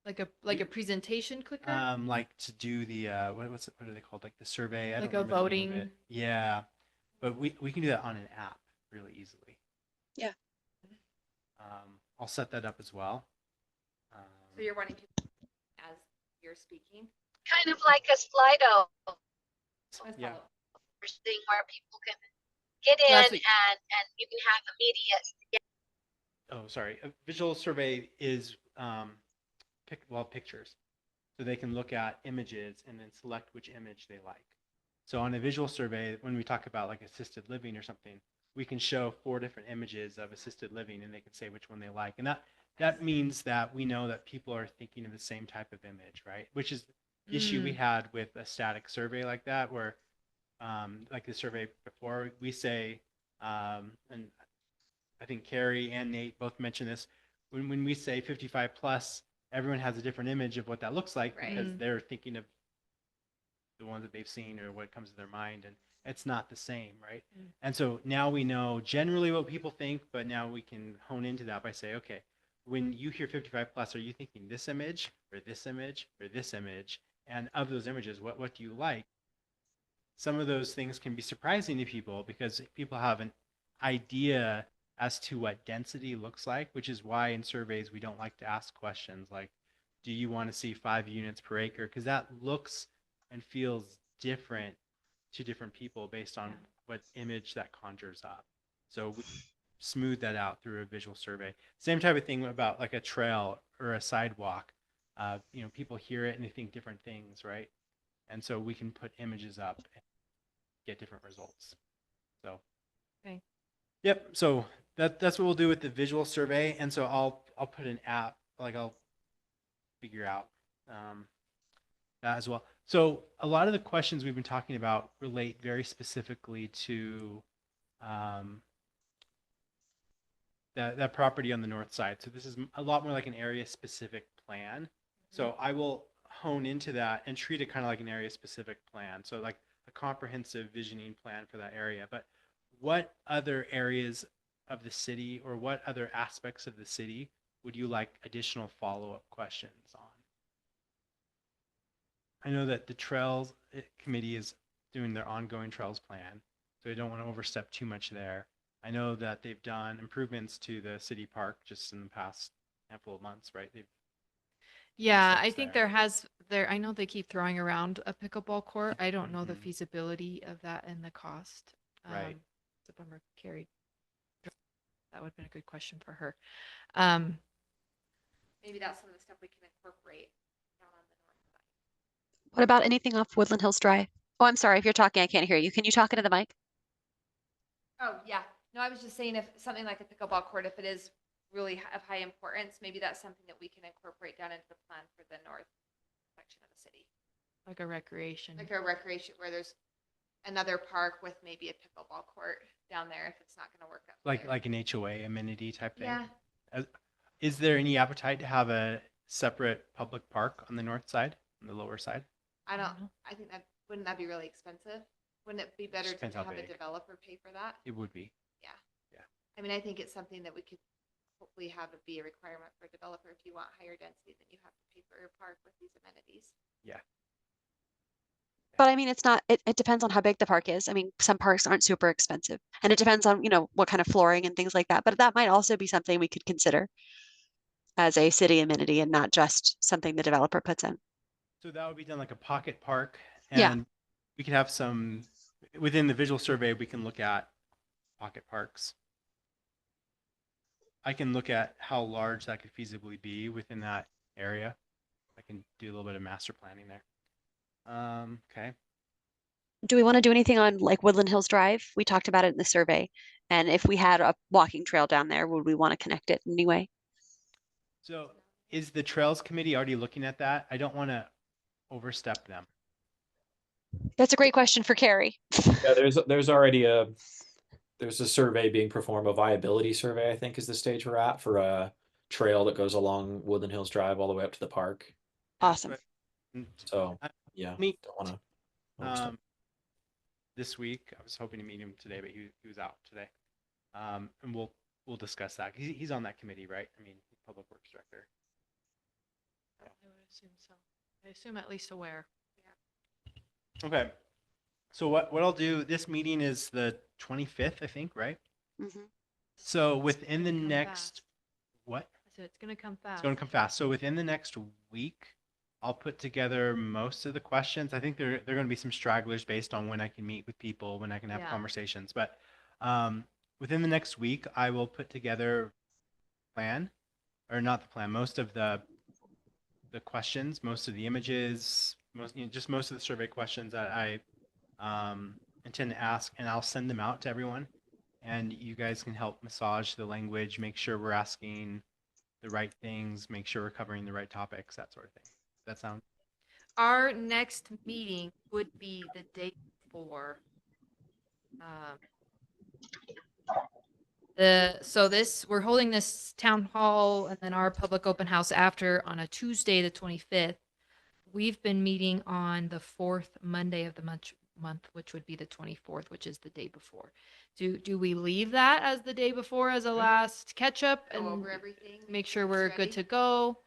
like a presentation clicker, like to do the what are they called, like the survey, I like don't a remember the name of voting. it. Yeah, but we can do that on an app really easily. Yeah. I'll set that up as well. So you're wanting people as you're speaking? Kind of like a Slido Yeah. thing where people can get in That's and you can have immediate. Oh, sorry. A visual survey is pictures, so they can look at images and then select which image they like. So on a visual survey, when we talk about like assisted living or something, we can show 4 different images of assisted living and they can say which one they like. And that means that we know that people are thinking of the same type of image, right? Which is the issue we had with a static survey like that, where like the survey before, we say, and I think Carrie and Nate both mentioned this, when we say 55 plus, everyone has a different image of what that looks like Right. because they're thinking of the ones that they've seen or what comes to their mind, and it's not the same, right? And so now we know generally what people think, but now we can hone into that by saying, okay, when you hear 55 plus, are you thinking this image or this image or this image? And of those images, what do you like? Some of those things can be surprising to people because people have an idea as to what density looks like, which is why in surveys we don't like to ask questions like, do you want to see 5 units per acre? Because that looks and feels different to different people based on what image that conjures up. So we smooth that out through a visual survey. Same type of thing about like a trail or a sidewalk. People hear it and they think different things, right? And so we can put images up and get different results. So, Okay. Yep. So that's what we'll do with the visual survey. And so I'll put an app, like I'll figure out that as well. So a lot of the questions we've been talking about relate very specifically to that property on the north side. So this is a lot more like an area specific plan. So I will hone into that and treat it kind of like an area specific plan. So like a comprehensive visioning plan for that area. But what other areas of the city or what other aspects of the city would you like additional follow-up questions on? I know that the Trails Committee is doing their ongoing trails plan, so I don't want to overstep too much there. I know that they've done improvements to the city park just in the past handful of months, right? Yeah, I steps think there. I know they keep throwing around a pickleball court. I don't know the feasibility of that and the cost. Right. It's a bummer, Carrie. That would have been a good question for her. Maybe that's some of the stuff we can incorporate down on the north side. What about anything off Woodland Hills Drive? Oh, I'm sorry. If you're talking, I can't hear you. Can you talk into the mic? Oh, yeah. No, I was just saying if something like a pickleball court, if it is really of high importance, maybe that's something that we can incorporate down into the plan for the north section of the city. Like a recreation. Like a recreation where there's another park with maybe a pickleball court down there if it's not going to work up there. Like an HOA amenity type thing. Yeah. Is there any appetite to have a separate public park on the north side, on the lower side? I think that wouldn't that be really expensive? Wouldn't it be better Depends to how have a big. developer pay for that? It would be. I mean, I think it's something that we could hopefully have it be a requirement for a developer. If you want higher density, then you have to pay for your park with these amenities. But I mean, it depends on how big the park is. I mean, some parks aren't super expensive and it depends on, what kind of flooring and things like that. But that might also be something we could consider as a city amenity and not just something the developer puts in. So that would be done like a pocket park, Yeah. and we could have some within the visual survey. We can look at pocket parks. I can look at how large that could feasibly be within that area. I can do a little bit of master planning there. Okay. Do we want to do anything on like Woodland Hills Drive? We talked about it in the survey. And if we had a walking trail down there, would we want to connect it anyway? So is the Trails Committee already looking at that? I don't want to overstep them. That's a great question for Carrie. Yeah, there's already there's a survey being performed, a viability survey, I think is the stage we're at for a trail that goes along Woodland Hills Drive all the way up to the park. Awesome. So yeah, Me, don't want to. this week, I was hoping to meet him today, but he was out today. And we'll discuss that. He's on that committee, right? I mean, Public Works Director. I would assume so. I assume at least aware. Okay. So what I'll do, this meeting is the 25th, I think, right? Mm-hmm. So within the Come next, fast. what? So it's going to come fast. It's going to come fast. So within the next week, I'll put together most of the questions. I think there are going to be some stragglers based on when I can meet with people, when I can have conversations. But within the next week, I will put together plan, or not the plan, most of the questions, most of the images, most of the survey questions that I intend to ask, and I'll send them out to everyone. And you guys can help massage the language, make sure we're asking the right things, make sure we're covering the right topics, that sort of thing. Does that sound? Our next meeting would be the day before. Um, we're holding this town hall and then our public open house after on a Tuesday, the 25th. We've been meeting on the fourth Monday of the month, which would be the 24th, which is the day before. Do we leave that as the day before as a last catch up Go and over everything. make sure things we're ready. good to go?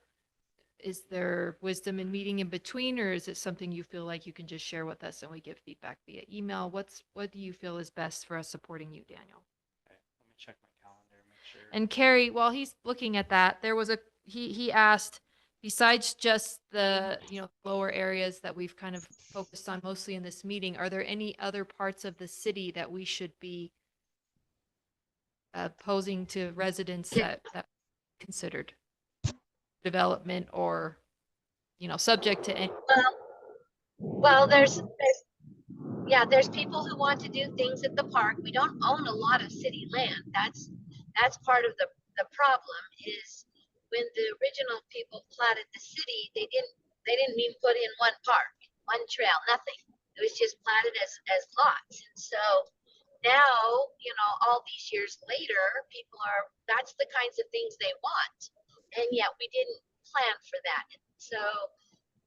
Is there wisdom in meeting in between, or is it something you feel like you can just share with us and we give feedback via email? What do you feel is best for us supporting you, Daniel? Okay, let me check my calendar, make sure. And Carrie, while he's looking at that, there was he asked, besides just the lower areas that we've kind of focused on mostly in this meeting, are there any other parts of the city that we should be posing to residents that considered development or subject to any? Well, there's people who want to do things at the park. We don't own a lot of city land. That's part of the problem is when the original people platted the city, they didn't even put in one park, one trail, nothing. It was just platted as lots. And so now, all these years later, that's the kinds of things they want. And yet we didn't plan for that. So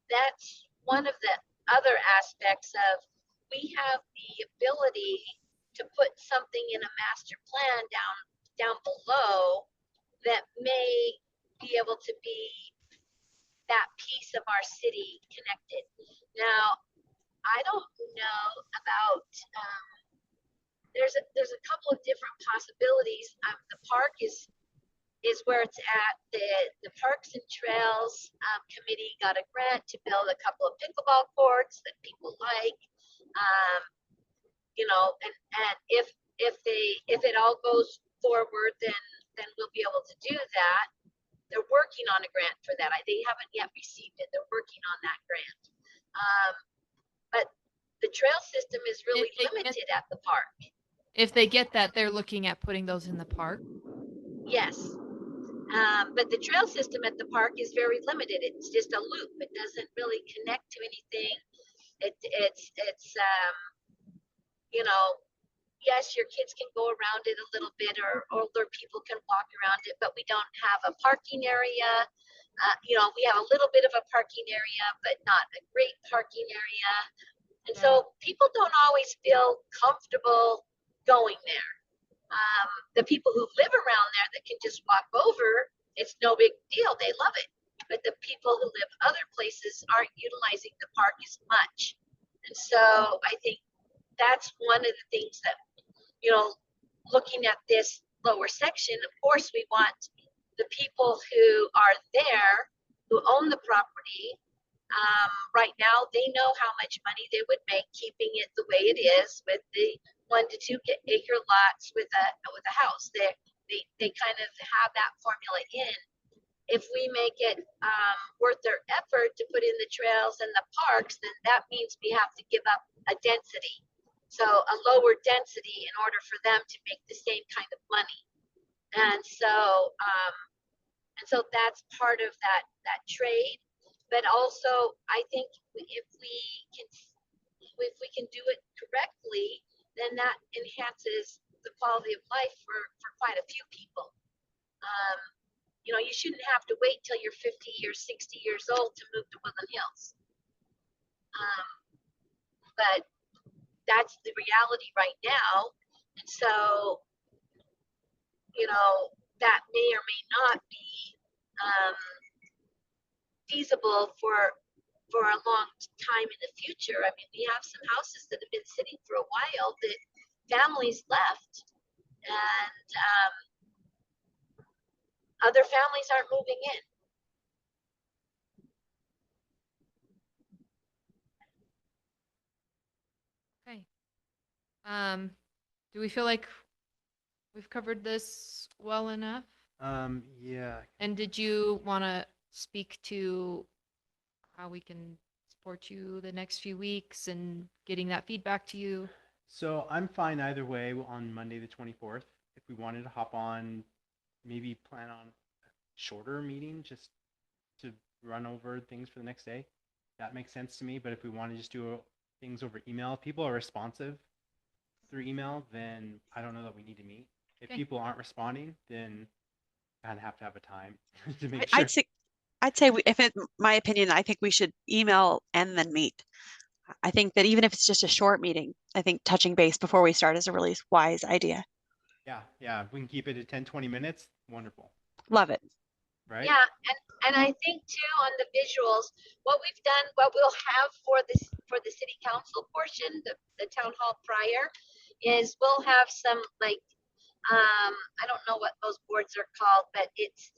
that's one of the other aspects of we have the ability to put something in a master plan down below that may be able to be that piece of our city connected. Now, I don't know about there's a couple of different possibilities. The park is where it's at. The Parks and Trails Committee got a grant to build a couple of pickleball courts that people like. And if it all goes forward, then we'll be able to do that. They're working on a grant for that. They haven't yet received it. They're working on that grant. But the trail system is really limited at the park. If they get that, they're looking at putting those in the park. Yes. But the trail system at the park is very limited. It's just a loop. It doesn't really connect to anything. It's yes, your kids can go around it a little bit, or older people can walk around it, but we don't have a parking area. We have a little bit of a parking area, but not a great parking area. And so people don't always feel comfortable going there. The people who live around there that can just walk over, it's no big deal. They love it. But the people who live other places aren't utilizing the park as much. And so I think that's one of the things that, looking at this lower section, of course, we want the people who are there, who own the property. Right now, they know how much money they would make keeping it the way it is with the 1 to 2 acre lots with a house. They kind of have that formula in. If we make it worth their effort to put in the trails and the parks, then that means we have to give up a density. So a lower density in order for them to make the same kind of money. And so that's part of that trade. But also, I think if we can do it correctly, then that enhances the quality of life for quite a few people. You shouldn't have to wait till you're 50 or 60 years old to move to Woodland Hills. But that's the reality right now. And so, that may or may not be feasible for a long time in the future. I mean, we have some houses that have been sitting for a while that families left, and other families aren't moving in. Okay. Do we feel like we've covered this well enough? Yeah. And did you want to speak to how we can support support you the next few weeks and getting that feedback to you? So I'm fine either way on Monday the 24th. If we wanted to hop on, maybe plan on a shorter meeting just to run over things for the next day. That makes sense to me. But if we want to just do things over email, if people are responsive through email, then I don't know that we need to meet. If Okay. people aren't responding, then I kind of have to have a time to make sure. I'd say if it, my opinion, I think we should email and then meet. I think that even if it's just a short meeting, I think touching base before we start is a really wise idea. Yeah. If we can keep it at 10, 20 minutes, wonderful. Love it. Right? Yeah, and I think too on the visuals, what we've done, what we'll have for this for the city council portion, the town hall prior, is we'll have some like I don't know what those boards are called, but it's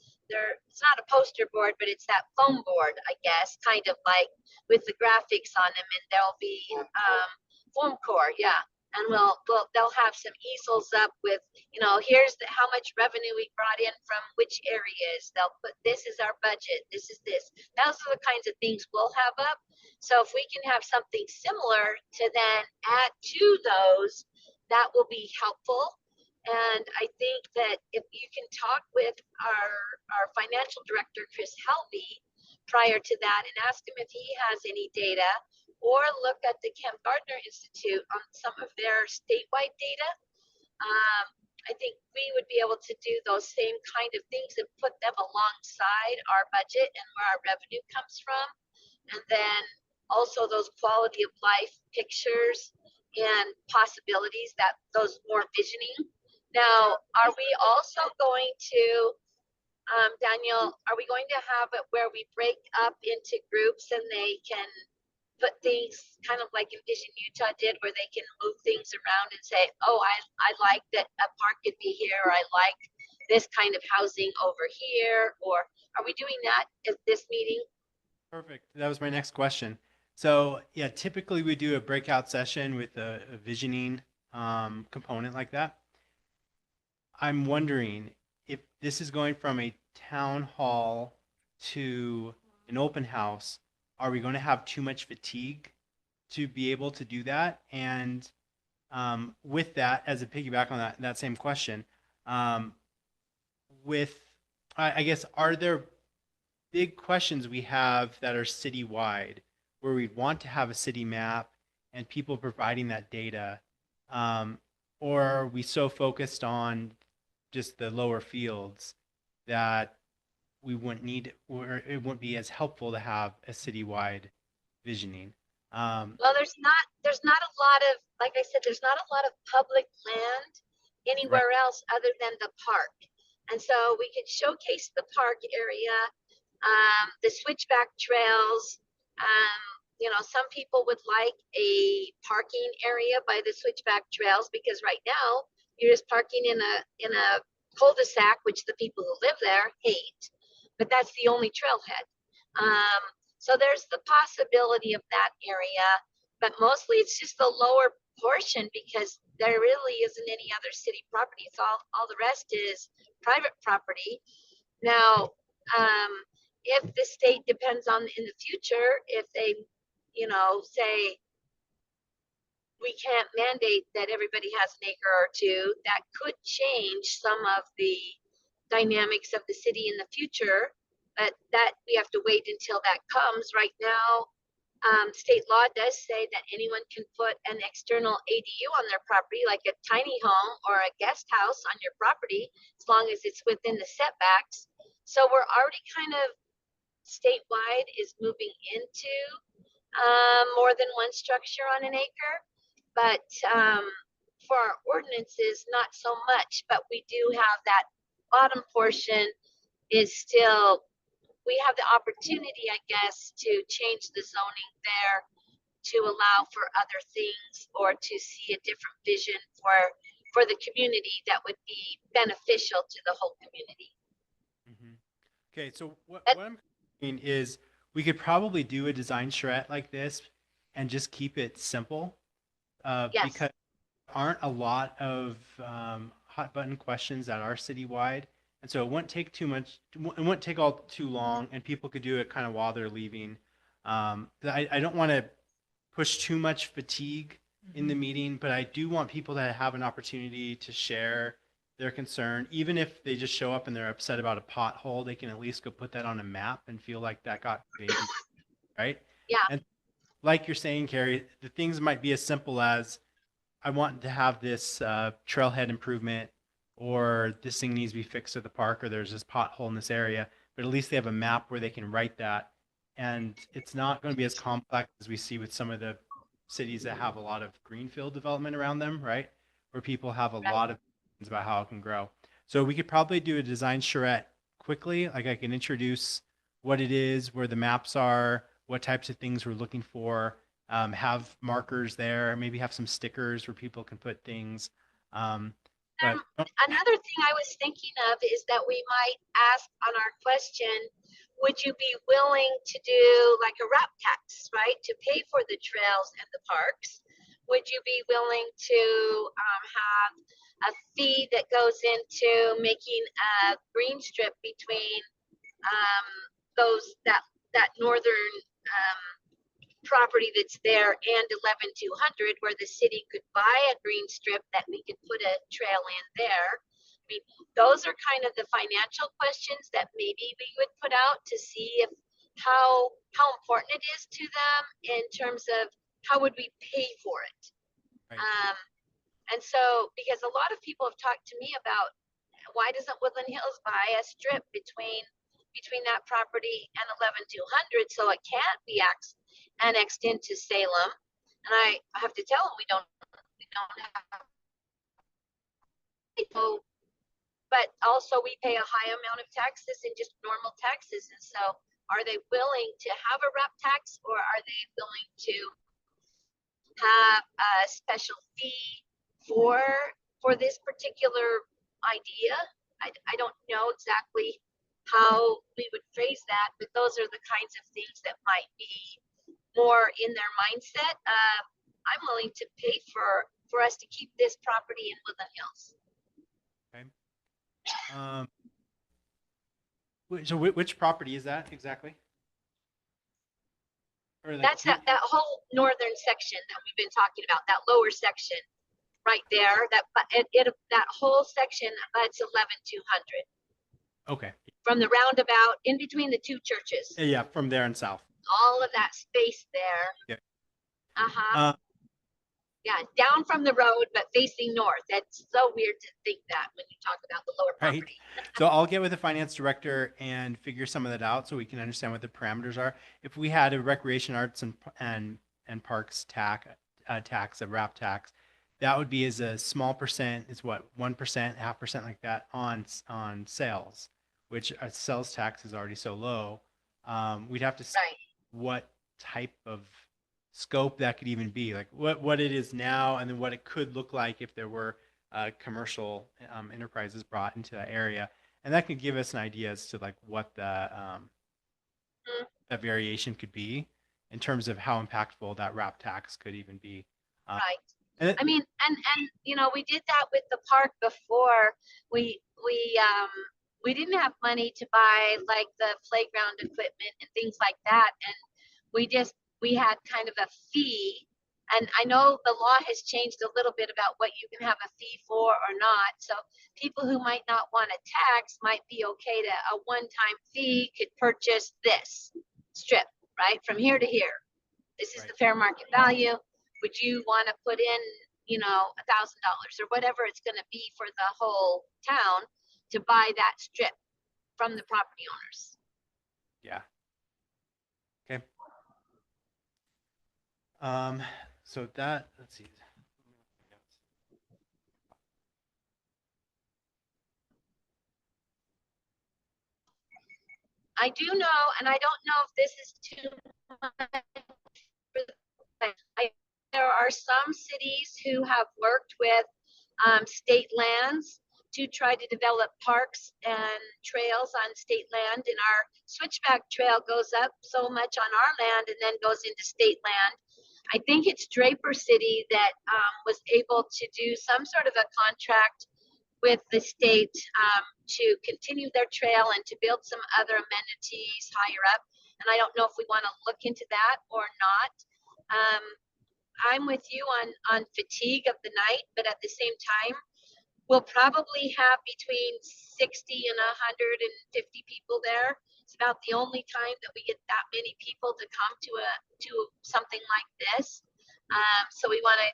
not a poster board, but it's that foam board, I guess, kind of like with the graphics on them, and there'll be foam core, yeah. And they'll have some easels up with, here's how much revenue we brought in from which areas. They'll put, this is our budget, this is this. Those are the kinds of things we'll have up. So if we can have something similar to then add to those, that will be helpful. And I think that if you can talk with our financial director, Chris Helvey, prior to that and ask him if he has any data, or look at the Kemp Gardner Institute on some of their statewide data. I think we would be able to do those same kind of things and put them alongside our budget and where our revenue comes from. And then also those quality of life pictures and possibilities, that those more visioning. Now, are we also going to, Daniel, are we going to have it where we break up into groups and they can put things kind of like Envision Utah did, where they can move things around and say, oh, I like that a park could be here, or I like this kind of housing over here, or are we doing that at this meeting? Perfect. That was my next question. So yeah, typically we do a breakout session with a visioning component like that. I'm wondering if this is going from a town hall to an open house, are we going to have too much fatigue to be able to do that? And with that, as a piggyback on that same question, I guess, are there big questions we have that are citywide where we'd want to have a city map and people providing that data? Or are we so focused on just the lower fields that we wouldn't need, or it wouldn't be as helpful to have a citywide visioning? Well, there's not a lot of, like I said, there's not a lot of public land anywhere else other than the park. And so we could showcase the park area, the switchback trails. Some people would like a parking area by the switchback trails, because right now you're just parking in a cul-de-sac, which the people who live there hate, but that's the only trailhead. So there's the possibility of that area, but mostly it's just the lower portion, because there really isn't any other city property. It's all the rest is private property. Now, if the state depends on in the future, if they, say we can't mandate that everybody has an acre or two, that could change some of the dynamics of the city in the future. But that we have to wait until that comes. Right now, state law does say that anyone can put an external ADU on their property, like a tiny home or a guest house on your property, as long as it's within the setbacks. So we're already kind of, statewide is moving into more than one structure on an acre. But for our ordinances, not so much. But we do have that bottom portion is still, we have the opportunity, I guess, to change the zoning there to allow for other things, or to see a different vision for the community that would be beneficial to the whole community. Mm-hmm. Okay, so what I'm thinking is we could probably do a design charrette like this and just keep it simple, Yes. because there aren't a lot of hot button questions that are citywide. And so it wouldn't take too much, it wouldn't take all too long, and people could do it kind of while they're leaving. I don't want to push too much fatigue in the meeting, but I do want people to have an opportunity to share their concern. Even if they just show up and they're upset about a pothole, they can at least go put that on a map and feel like that got created, right? Yeah. And like you're saying, Carrie, the things might be as simple as I want to have this trailhead improvement, or this thing needs to be fixed at the park, or there's this pothole in this area, but at least they have a map where they can write that. And it's not going to be as complex as we see with some of the cities that have a lot of greenfield development around them, right? Where people have a lot of things about how it can grow. So we could probably do a design charrette quickly. Like I can introduce what it is, where the maps are, what types of things we're looking for, have markers there, maybe have some stickers where people can put things. But Another thing I was thinking of is that we might ask on our question, would you be willing to do like a wrap tax, right? To pay for the trails and the parks? Would you be willing to have a fee that goes into making a green strip between that northern property that's there and 11200, where the city could buy a green strip that we could put a trail in there? I mean, those are kind of the financial questions that maybe we would put out to see if how important it is to them in terms of how would we pay for it. Right. And so, because a lot of people have talked to me about why doesn't Woodland Hills buy a strip between that property and 11200 so it can't be annexed into Salem? And I have to tell them we don't have. But also we pay a high amount of taxes and just normal taxes. And so are they willing to have a rep tax, or are they willing to have a special fee for this particular idea? I don't know exactly how we would phrase that, but those are the kinds of things that might be more in their mindset. I'm willing to pay for us to keep this property in Woodland Hills. Okay. So which property is that exactly? Or like, That's that whole northern section that we've been talking about, that lower section right there, that whole section, it's 11200. Okay. From the roundabout in between the two churches. Yeah, from there and south. All of that space there. Yeah. Yeah, down from the road, but facing north. That's so weird to think that when you talk about the lower property. Right. So I'll get with the finance director and figure some of that out so we can understand what the parameters are. If we had a recreation arts and parks tax, a wrap tax, that would be as a small percent, is what, 1%, 0.5% like that on sales, which a sales tax is already so low. We'd have to see what type of scope that could even be, like what it is now, and then what it could look like if there were commercial enterprises brought into that area, and that could give us an idea as to like what the that variation could be in terms of how impactful that wrap tax could even be. Right. I mean, and you know, we did that with the park before. We didn't have money to buy like the playground equipment and things like that, and we had kind of a fee. And I know the law has changed a little bit about what you can have a fee for or not. So people who might not want a tax might be okay to a one-time fee could purchase this strip, right? From here to here. This is the fair market value. Would you want to put in, you know, $1,000 or whatever it's going to be for the whole town to buy that strip from the property owners? Yeah. Okay. So that, let's see. I do know, and I don't know if this is too much. There are some cities who have worked with state lands to try to develop parks and trails on state land. And our switchback trail goes up so much on our land and then goes into state land. I think it's Draper City that was able to do some sort of a contract with the state to continue their trail and to build some other amenities higher up. and I don't know if we want to look into that or not. I'm with you on fatigue of the night, but at the same time, we'll probably have between 60 and 150 people there. It's about the only time that we get that many people to come to something like this. So we want to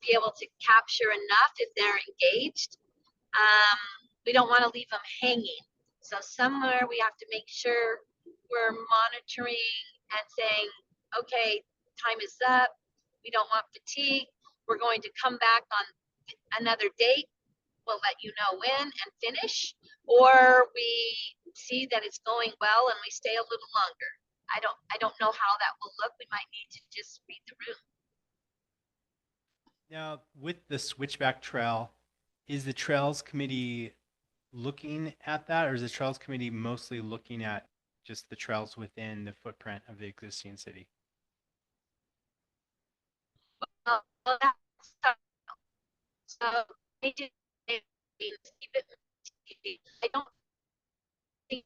be able to capture enough if they're engaged. We don't want to leave them hanging. So somewhere we have to make sure we're monitoring and saying, okay, time is up. We don't want fatigue. We're going to come back on another date. We'll let you know when and finish, or we see that it's going well and we stay a little longer. I don't know how that will look. We might need to just read the room. Now, with the switchback trail, is the Trails Committee looking at that, or is the Trails Committee mostly looking at just the trails within the footprint of the existing city? Well, that's so they did keep it. I don't think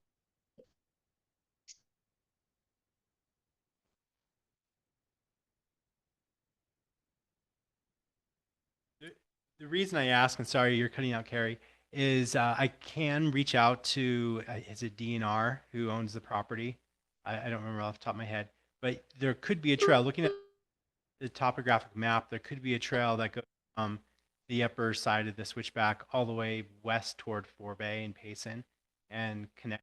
The reason I ask, and sorry you're cutting out, Carrie, is I can reach out to, is it DNR who owns the property? I don't remember off the top of my head, but there could be a trail. Looking at the topographic map, there could be a trail that goes from the upper side of the switchback all the way west toward Forbay and Payson and connect,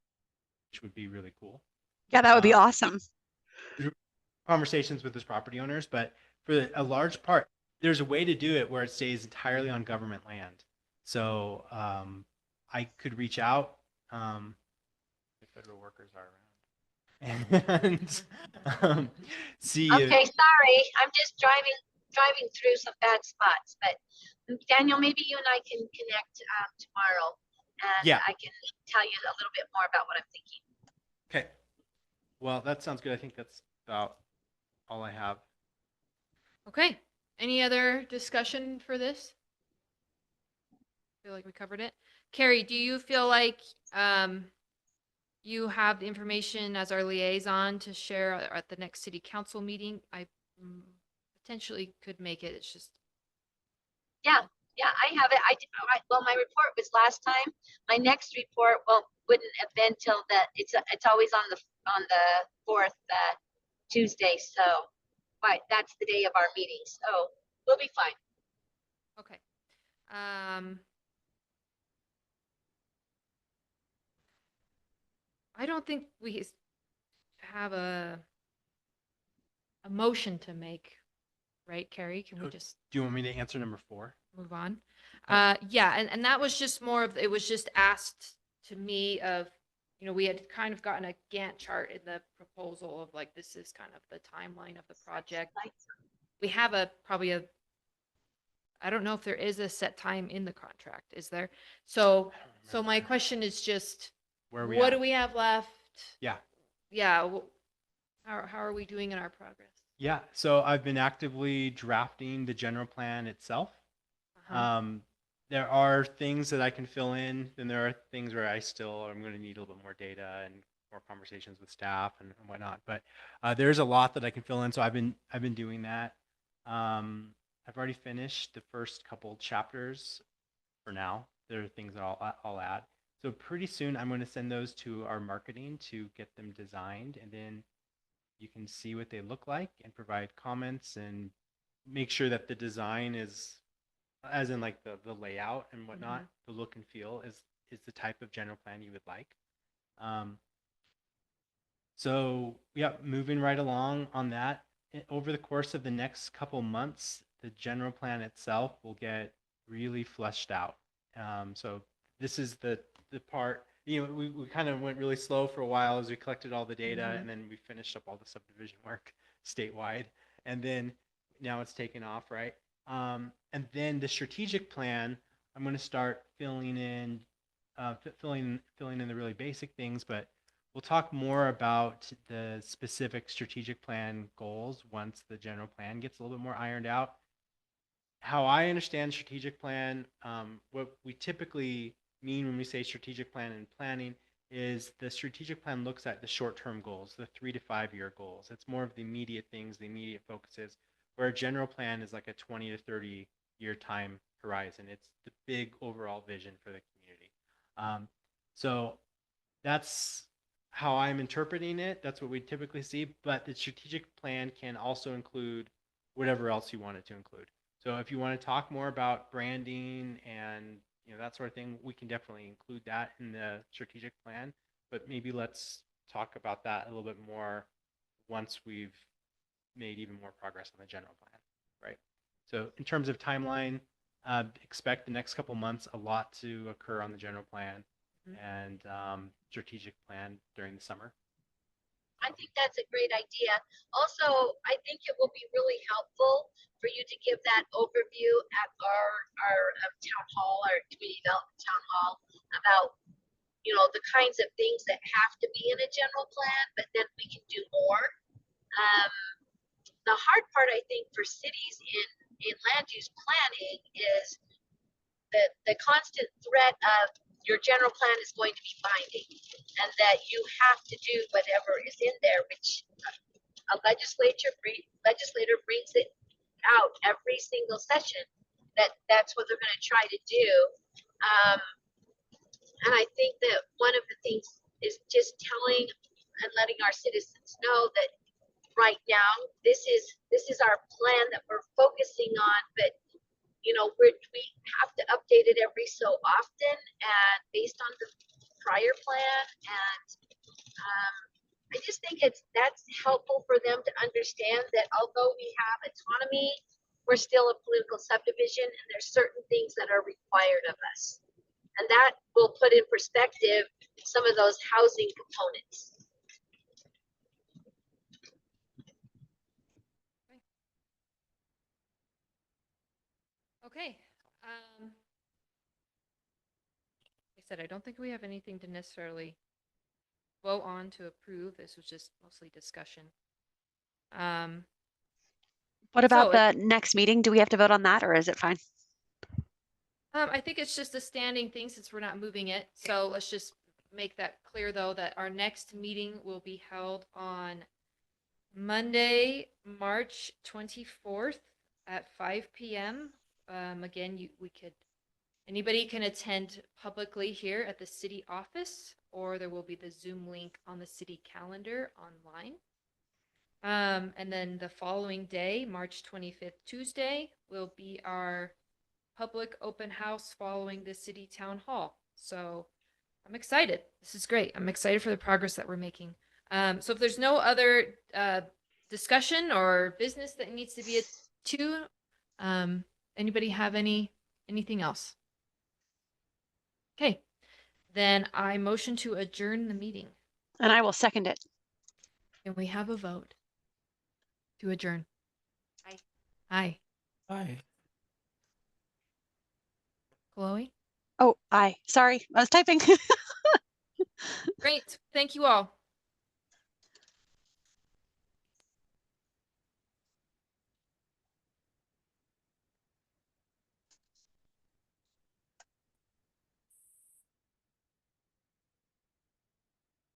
which would be really cool. Yeah, that would be awesome. Conversations with those property owners, but for a large part, there's a way to do it where it stays entirely on government land. So I could reach out if federal workers are around and see. Okay, sorry, I'm just driving through some bad spots, but Daniel, maybe you and I can connect tomorrow, and Yeah. I can tell you a little bit more about what I'm thinking. Okay. Well, that sounds good. I think that's about all I have. Okay. Any other discussion for this? I feel like we covered it. Carrie, do you feel like you have the information as our liaison to share at the next city council meeting? I potentially could make it. It's just. Yeah, I have it. Well, my report was last time. My next report wouldn't have been till it's always on the 4th Tuesday. So, that's the day of our meeting. So we'll be fine. Okay. I don't think we have a motion to make, right, Carrie? Can we just Do you want me to answer number 4? move on? Yeah, and that was just more of, it was just asked to me of, we had kind of gotten a Gantt chart in the proposal of like, this is kind of the timeline of the project. We have I don't know if there is a set time in the contract, is there? So my question is just, what do we have left? Yeah. Yeah. How are we doing in our progress? Yeah. So I've been actively drafting the general plan itself. There are things that I can fill in, and there are things where I'm going to need a little bit more data and more conversations with staff and whatnot. But there's a lot that I can fill in, so I've been doing that. I've already finished the first couple chapters for now. There are things that I'll add. So pretty soon I'm going to send those to our marketing to get them designed, and then you can see what they look like and provide comments and make sure that the design is, as in like the layout and whatnot, the look and feel is the type of general plan you would like. So yeah, moving right along on that. Over the course of the next couple months, the general plan itself will get really fleshed out. So this is the part, we kind of went really slow for a while as we collected all the data, and then we finished up all the subdivision work statewide, and then now it's taken off, right? And then the strategic plan, I'm going to start filling in the really basic things, but we'll talk more about the specific strategic plan goals once the general plan gets a little bit more ironed out. How I understand strategic plan, what we typically mean when we say strategic plan and planning is the strategic plan looks at the short-term goals, the 3 to 5 year goals. It's more of the immediate things, the immediate focuses, where a general plan is like a 20 to 30 year time horizon. It's the big overall vision for the community. So that's how I'm interpreting it. That's what we typically see, but the strategic plan can also include whatever else you want it to include. So if you want to talk more about branding and that sort of thing, we can definitely include that in the strategic plan, but maybe let's talk about that a little bit more once we've made even more progress on the general plan, right? So in terms of timeline, expect the next couple months a lot to occur on the general plan and strategic plan during the summer. I think that's a great idea. Also, I think it will be really helpful for you to give that overview at our town hall, our community development town hall, about the kinds of things that have to be in a general plan, but then we can do more. The hard part, I think, for cities in land use planning is the constant threat of your general plan is going to be binding, and that you have to do whatever is in there, which a legislator brings it out every single session. That's what they're going to try to do. And I think that one of the things is just telling and letting our citizens know that right now this is our plan that we're focusing on, but we have to update it every so often and based on the prior plan. And I just think that's helpful for them to understand that although we have autonomy, we're still a political subdivision, and there's certain things that are required of us. And that will put in perspective some of those housing components. Okay. Like I said, I don't think we have anything to necessarily vote on to approve. This was just mostly discussion. What about So the next meeting? Do we have to vote on that, or is it fine? I think it's just a standing thing since we're not moving it. So let's just make that clear, though, that our next meeting will be held on Monday, March 24th at 5 p.m. Again, anybody can attend publicly here at the city office, or there will be the Zoom link on the city calendar online. And then the following day, March 25th, Tuesday, will be our public open house following the city town hall. So I'm excited. This is great. I'm excited for the progress that we're making. So if there's no other discussion or business that needs to be to, anybody have anything else? Okay, then I motion to adjourn the meeting. And I will second it. Can we have a vote to adjourn? Aye. Aye. Bye. Chloe? Oh, aye. Sorry, I was typing. Great. Thank you all.